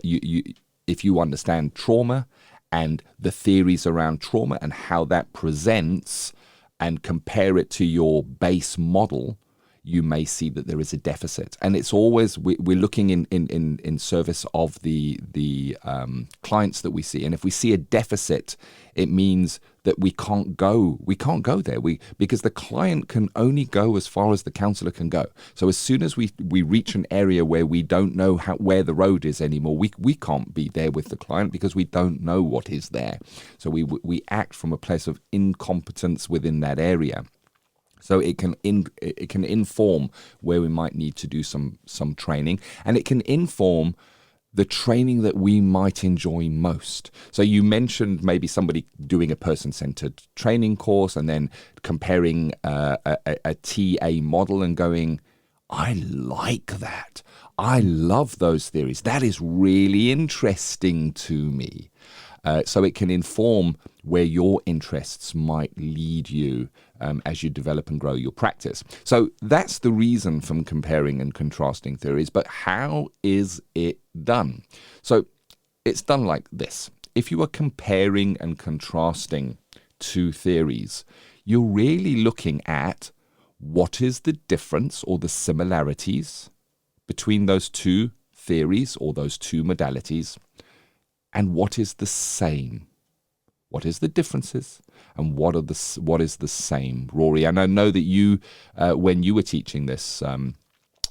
if you understand trauma and the theories around trauma and how that presents, and compare it to your base model, you may see that there is a deficit. And it's always, we're looking in service of the clients that we see. And if we see a deficit, it means that we can't go there, because the client can only go as far as the counsellor can go. So as soon as we reach an area where we don't know where the road is anymore, we can't be there with the client because we don't know what is there. So we act from a place of incompetence within that area. So it can inform where we might need to do some training, and it can inform the training that we might enjoy most. So you mentioned maybe somebody doing a person-centered training course and then comparing a TA model and going, I like that. I love those theories. That is really interesting to me. So it can inform where your interests might lead you as you develop and grow your practice. So that's the reason from comparing and contrasting theories. But how is it done? So it's done like this. If you are comparing and contrasting two theories, you're really looking at what is the difference or the similarities between those two theories or those two modalities, and what is the same. What is the differences, and what is the same, Rory? And I know that you, when you were teaching this,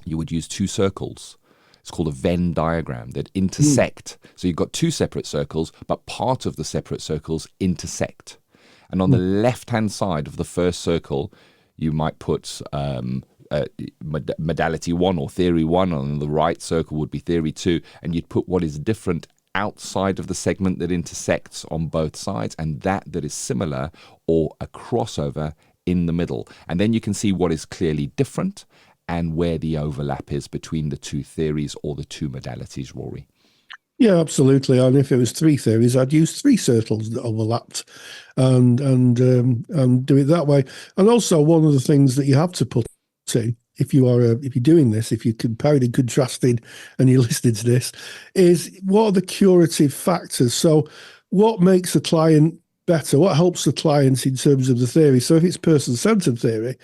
you would use two circles. It's called a Venn diagram that intersect. So you've got two separate circles, but part of the separate circles intersect. And on the left-hand side of the first circle, you might put modality 1 or theory 1. On the right circle would be theory 2, and you'd put what is different outside of the segment that intersects on both sides, and that is similar or a crossover in the middle. And then you can see what is clearly different and where the overlap is between the two theories or the two modalities, Rory. Yeah, absolutely. And if it was three theories, I'd use three circles that overlapped and do it that way. And also, one of the things that you have to put in, if you're doing this, if you're comparing and contrasting and you're listening to this, is what are the curative factors? So what makes the client better? What helps the client in terms of the theory? So if it's person-centered theory,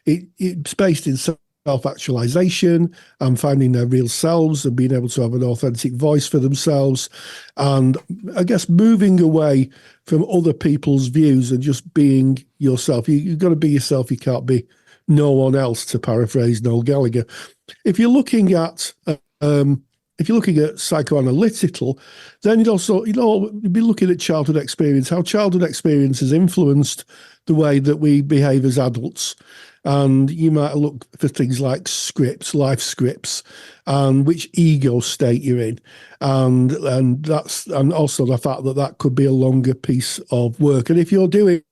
it's based in self-actualization and finding their real selves and being able to have an authentic voice for themselves. And I guess moving away from other people's views and just being yourself. You've got to be yourself. You can't be no one else, to paraphrase Noel Gallagher. If you're looking at psychoanalytical, then you'd be looking at childhood experience, how childhood experience has influenced the way that we behave as adults. And you might look for things like scripts, life scripts, and which ego state you're in, and also the fact that could be a longer piece of work. And if you're doing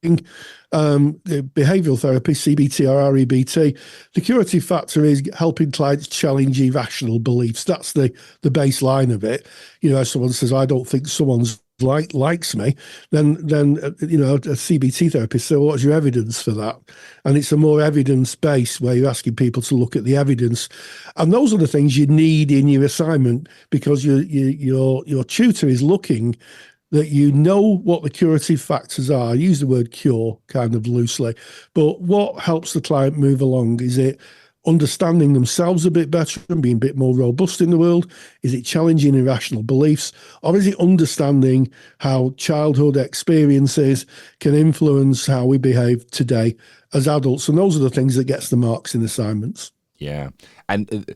behavioural therapy, CBT or REBT, the curative factor is helping clients challenge irrational beliefs. That's the baseline of it. If someone says, I don't think someone's likes me, then a CBT therapist says, what's your evidence for that? And it's a more evidence-based where you're asking people to look at the evidence. And those are the things you need in your assignment, because your tutor is looking that you know what the curative factors are. I use the word cure kind of loosely, but what helps the client move along? Is it understanding themselves a bit better and being a bit more robust in the world? Is it challenging irrational beliefs? Or is it understanding how childhood experiences can influence how we behave today as adults? And those are the things that gets the marks in assignments. Yeah. And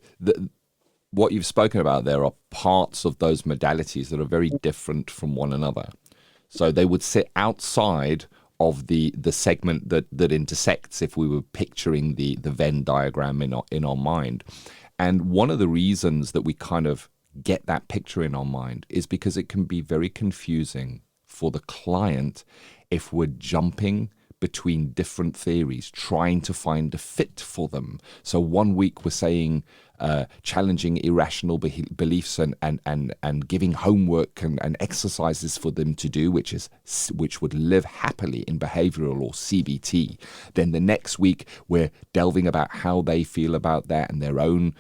what you've spoken about there are parts of those modalities that are very different from one another. So they would sit outside of the segment that intersects, if we were picturing the Venn diagram in our mind. And one of the reasons that we kind of get that picture in our mind is because it can be very confusing for the client if we're jumping between different theories, trying to find a fit for them. So one week we're saying challenging irrational beliefs and giving homework and exercises for them to do, which would live happily in behavioral or CBT. Then the next week we're delving about how they feel about that and their own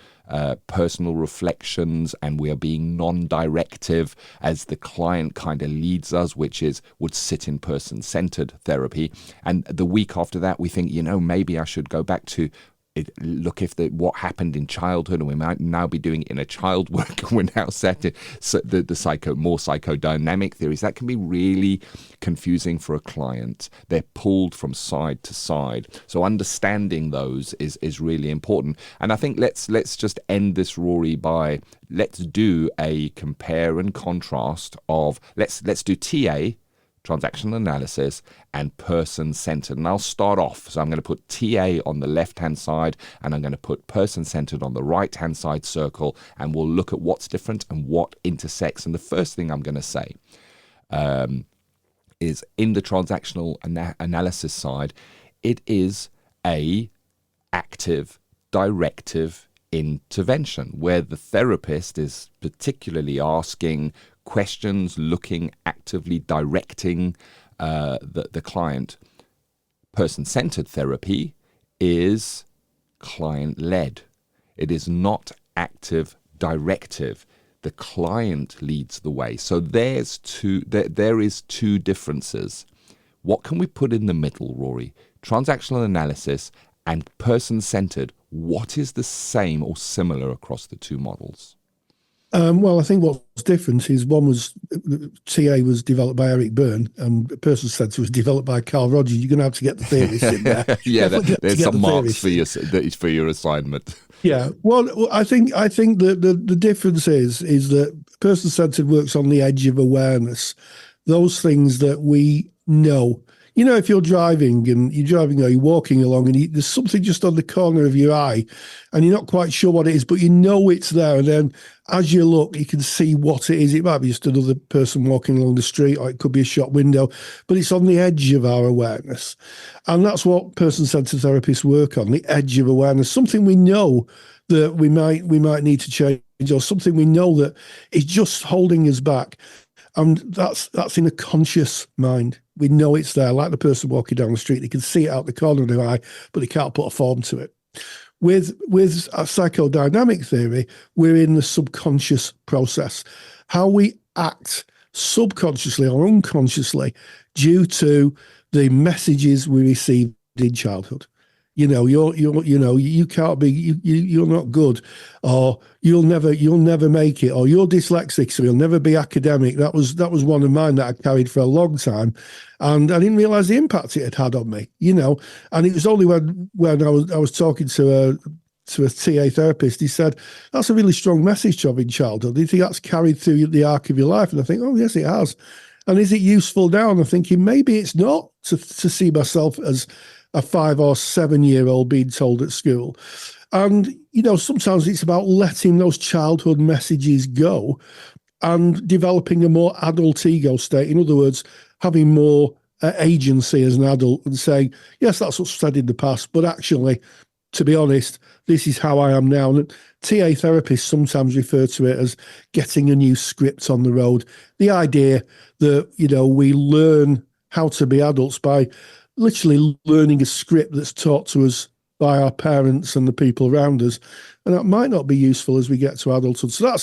personal reflections, and we are being non-directive as the client kind of leads us, would sit in person-centered therapy. And the week after that we think, maybe I should go back to look if what happened in childhood, and we might now be doing it in a child work, and we're now set to the more psychodynamic theories. That can be really confusing for a client. They're pulled from side to side. So understanding those is really important. And I think let's just end this, Rory, by let's do a compare and contrast of let's do TA, transactional analysis, and person-centered. And I'll start off. So I'm going to put TA on the left-hand side, and I'm going to put person-centered on the right-hand side circle, and we'll look at what's different and what intersects. And the first thing I'm going to say is in the transactional analysis side, it is a active, directive intervention where the therapist is particularly asking questions, looking, actively directing the client. Person-centered therapy is client-led. It is not active directive. The client leads the way. So there is two differences. What can we put in the middle, Rory? Transactional analysis and person-centered. What is the same or similar across the two models? Well, I think what's different is TA was developed by Eric Byrne, and person-centered was developed by Carl Rogers. You're going to have to get the theories in there. Yeah, there's some marks for your assignment. Yeah, well, I think that the difference is that person-centered works on the edge of awareness. Those things that we know. You know, if you're driving or you're walking along and there's something just on the corner of your eye and you're not quite sure what it is, but you know it's there. And then as you look, you can see what it is. It might be just another person walking along the street, or it could be a shop window, but it's on the edge of our awareness. And that's what person-centered therapists work on, the edge of awareness, something we know that we might need to change, or something we know that is just holding us back. And that's in a conscious mind. We know it's there, like the person walking down the street. They can see it out the corner of their eye, but they can't put a form to it. With a psychodynamic theory, we're in the subconscious process. How we act subconsciously or unconsciously due to the messages we received in childhood. You know, you can't be, you're not good, or you'll never make it, or you're dyslexic, so you'll never be academic. That was one of mine that I carried for a long time, and I didn't realize the impact it had on me. You know, and it was only when I was talking to a TA therapist, he said, that's a really strong message to have in childhood. Do you think that's carried through the arc of your life? And I think, oh yes, it has. And is it useful now? And I'm thinking maybe it's not to see myself as a 5 or 7 year old being told at school. And, you know, sometimes it's about letting those childhood messages go and developing a more adult ego state. In other words, having more agency as an adult and saying, yes, that's what's said in the past, but actually, to be honest, this is how I am now. And TA therapists sometimes refer to it as getting a new script on the road. The idea that, you know, we learn how to be adults by literally learning a script that's taught to us by our parents and the people around us. And that might not be useful as we get to adulthood. So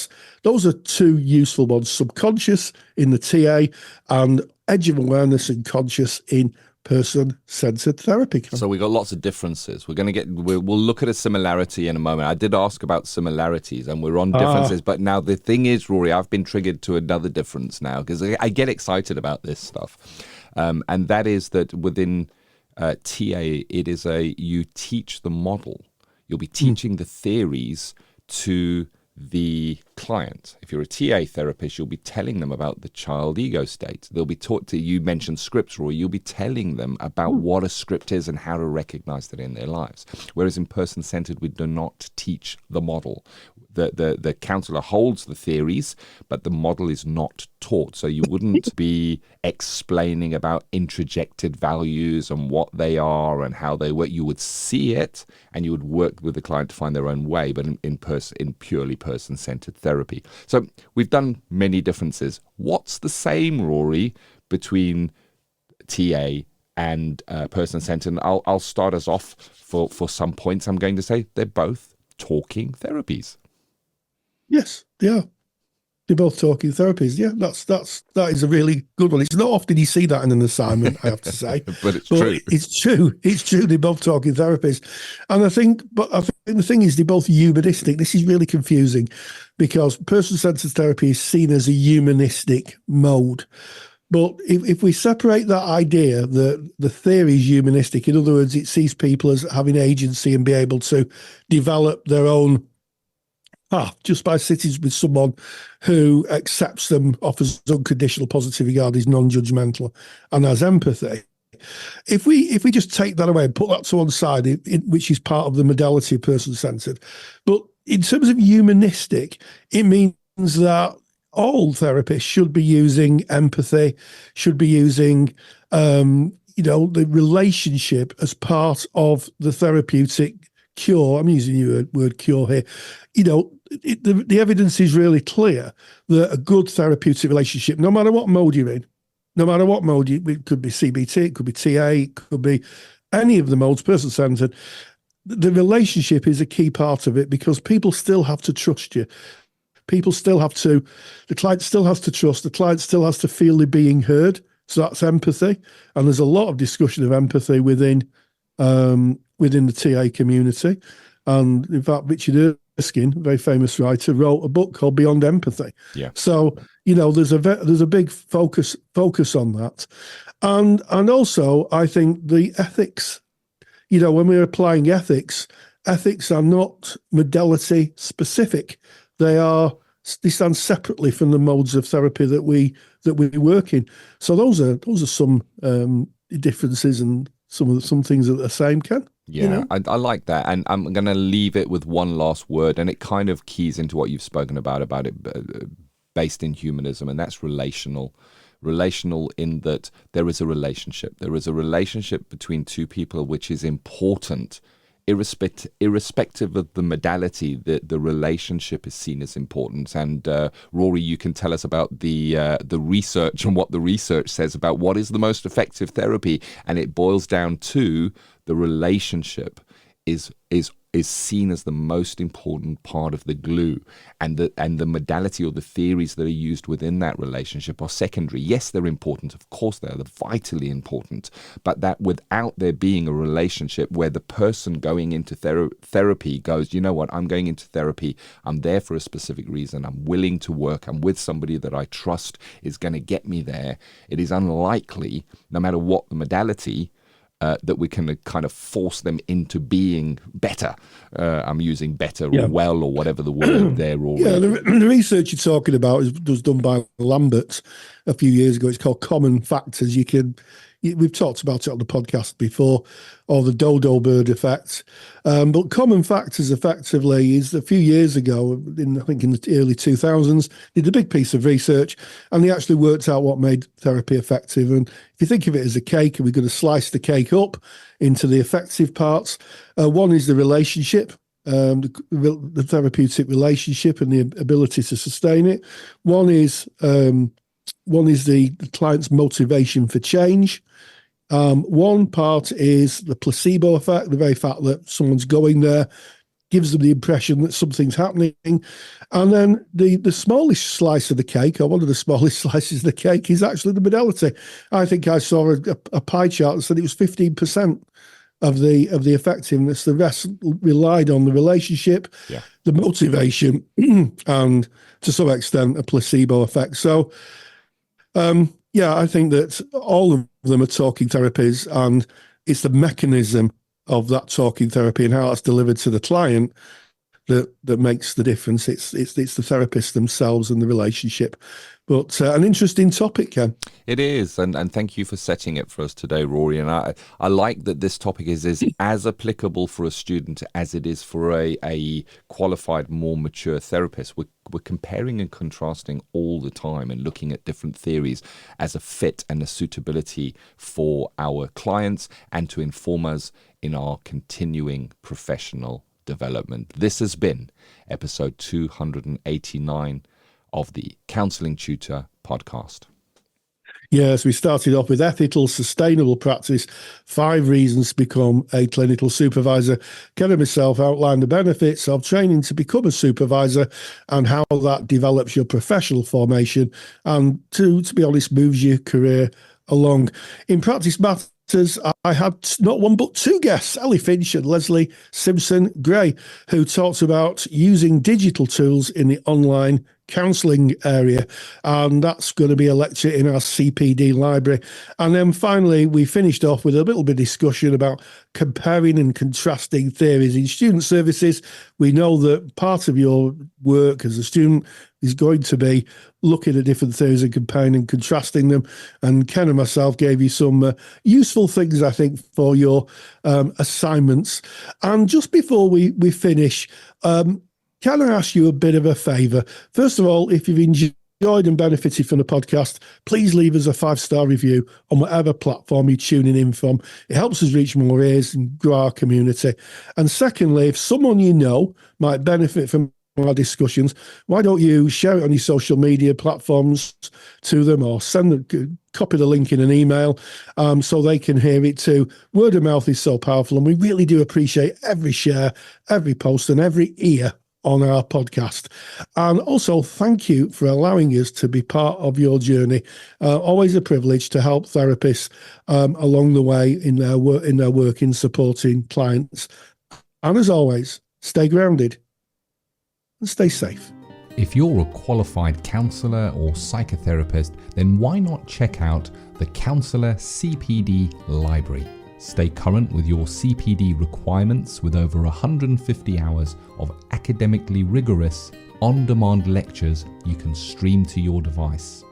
those are two useful ones: subconscious in the TA and edge of awareness and conscious in person-centered therapy. So we've got lots of differences. We'll look at a similarity in a moment. I did ask about similarities, and we're on differences. But now the thing is, Rory, I've been triggered to another difference now, because I get excited about this stuff. And that is that within TA, it is you teach the model. You'll be teaching the theories to the client. If you're a TA therapist, you'll be telling them about the child ego state. They'll be taught to, you mentioned scripts, Roy, you'll be telling them about what a script is and how to recognize that in their lives. Whereas in person-centered, we do not teach the model. The counselor holds the theories, but the model is not taught. So you wouldn't be explaining about introjected values and what they are and how they work. You would see it and you would work with the client to find their own way, but in purely person-centered therapy. So we've done many differences. What's the same, Rory, between TA and person-centered? And I'll start us off for some points. I'm going to say they're both talking therapies. Yes, they are. They're both talking therapies. Yeah, that is a really good one. It's not often you see that in an assignment, I have to say. But it's true. It's true. It's true. They're both talking therapies. And I think the thing is they're both humanistic. This is really confusing because person-centered therapy is seen as a humanistic mode. But if we separate that idea, the theory is humanistic. In other words, it sees people as having agency and be able to develop their own path just by sitting with someone who accepts them, offers unconditional positive regard, is non-judgmental, and has empathy. If we just take that away and put that to one side, which is part of the modality of person-centered, but in terms of humanistic, it means that all therapists should be using empathy, should be using the relationship as part of the therapeutic cure. I'm using the word cure here. The evidence is really clear that a good therapeutic relationship, no matter what mode you're in, it could be CBT, it could be TA, it could be any of the modes, person-centered, the relationship is a key part of it because people still have to trust you. The client still has to trust, the client still has to feel they're being heard. So that's empathy. And there's a lot of discussion of empathy within the TA community. And in fact, Richard Erskine, a very famous writer, wrote a book called Beyond Empathy. Yeah. So, there's a big focus on that. And also, I think the ethics, when we're applying ethics are not modality specific. They stand separately from the modes of therapy that we work in. So those are some differences and some things that are the same, Ken. Yeah, I like that. And I'm going to leave it with one last word, and it kind of keys into what you've spoken about it based in humanism, and that's relational. Relational in that there is a relationship. There is a relationship between two people which is important. Irrespective of the modality, the relationship is seen as important. And Rory, you can tell us about the research and what the research says about what is the most effective therapy, and it boils down to the relationship is seen as the most important part of the glue, and the modality or the theories that are used within that relationship are secondary. Yes, they're important, of course they're vitally important, but that without there being a relationship where the person going into therapy goes, you know what, I'm going into therapy, I'm there for a specific reason, I'm willing to work, I'm with somebody that I trust is going to get me there, it is unlikely, no matter what the modality, that we can kind of force them into being better. I'm using better or well or whatever the word there. Yeah, the research you're talking about was done by Lambert a few years ago. It's called Common Factors. We've talked about it on the podcast before, or the dodo bird effect. But Common Factors effectively is a few years ago, I think in the early 2000s, did a big piece of research, and they actually worked out what made therapy effective. And if you think of it as a cake, and we're going to slice the cake up into the effective parts, one is the relationship, the therapeutic relationship and the ability to sustain it. One is the client's motivation for change. One part is the placebo effect, the very fact that someone's going there gives them the impression that something's happening. And then the smallest slice of the cake, or one of the smallest slices of the cake, is actually the modality. I think I saw a pie chart that said it was 15% of the effectiveness. The rest relied on the relationship, the motivation, and to some extent a placebo effect. So I think that all of them are talking therapies, and it's the mechanism of that talking therapy and how that's delivered to the client that makes the difference. It's the therapists themselves and the relationship. But an interesting topic, Ken. It is, and thank you for setting it for us today, Rory. And I like that this topic is as applicable for a student as it is for a qualified, more mature therapist. We're comparing and contrasting all the time and looking at different theories as a fit and a suitability for our clients and to inform us in our continuing professional development. This has been episode 289 of the Counselling Tutor Podcast. Yes, we started off with ethical, sustainable practice, 5 reasons to become a clinical supervisor. Ken and myself outlined the benefits of training to become a supervisor and how that develops your professional formation and, to be honest, moves your career along. In Practice Matters, I had not one but 2 guests, Ellie Finch and Lesley Simpson-Gray, who talked about using digital tools in the online counselling area, and that's going to be a lecture in our CPD library. And then finally we finished off with a little bit of discussion about comparing and contrasting theories in student services. We know that part of your work as a student is going to be looking at different theories and comparing and contrasting them, and Ken and myself gave you some useful things, I think, for your assignments. And just before we finish, can I ask you a bit of a favour? First of all, if you've enjoyed and benefited from the podcast, please leave us a 5-star review on whatever platform you're tuning in from. It helps us reach more ears and grow our community. And secondly, if someone you know might benefit from our discussions, why don't you share it on your social media platforms to them, or copy the link in an email so they can hear it too. Word of mouth is so powerful, and we really do appreciate every share, every post, and every ear on our podcast. And also, thank you for allowing us to be part of your journey. Always a privilege to help therapists along the way in their work in supporting clients. And as always, stay grounded and stay safe. If you're a qualified counsellor or psychotherapist, then why not check out the Counsellor CPD Library? Stay current with your CPD requirements with over 150 hours of academically rigorous, on-demand lectures you can stream to your device.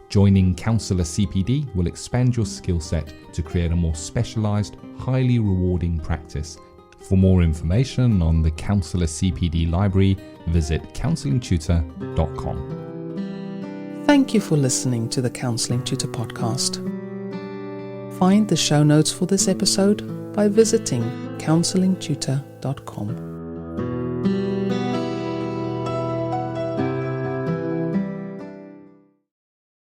Joining Counselor CPD will expand your skill set to create a more specialised, highly rewarding practice. For more information on the Counselor CPD Library, visit counsellingtutor.com. Thank you for listening to the Counselling Tutor Podcast. Find the show notes for this episode by visiting counsellingtutor.com.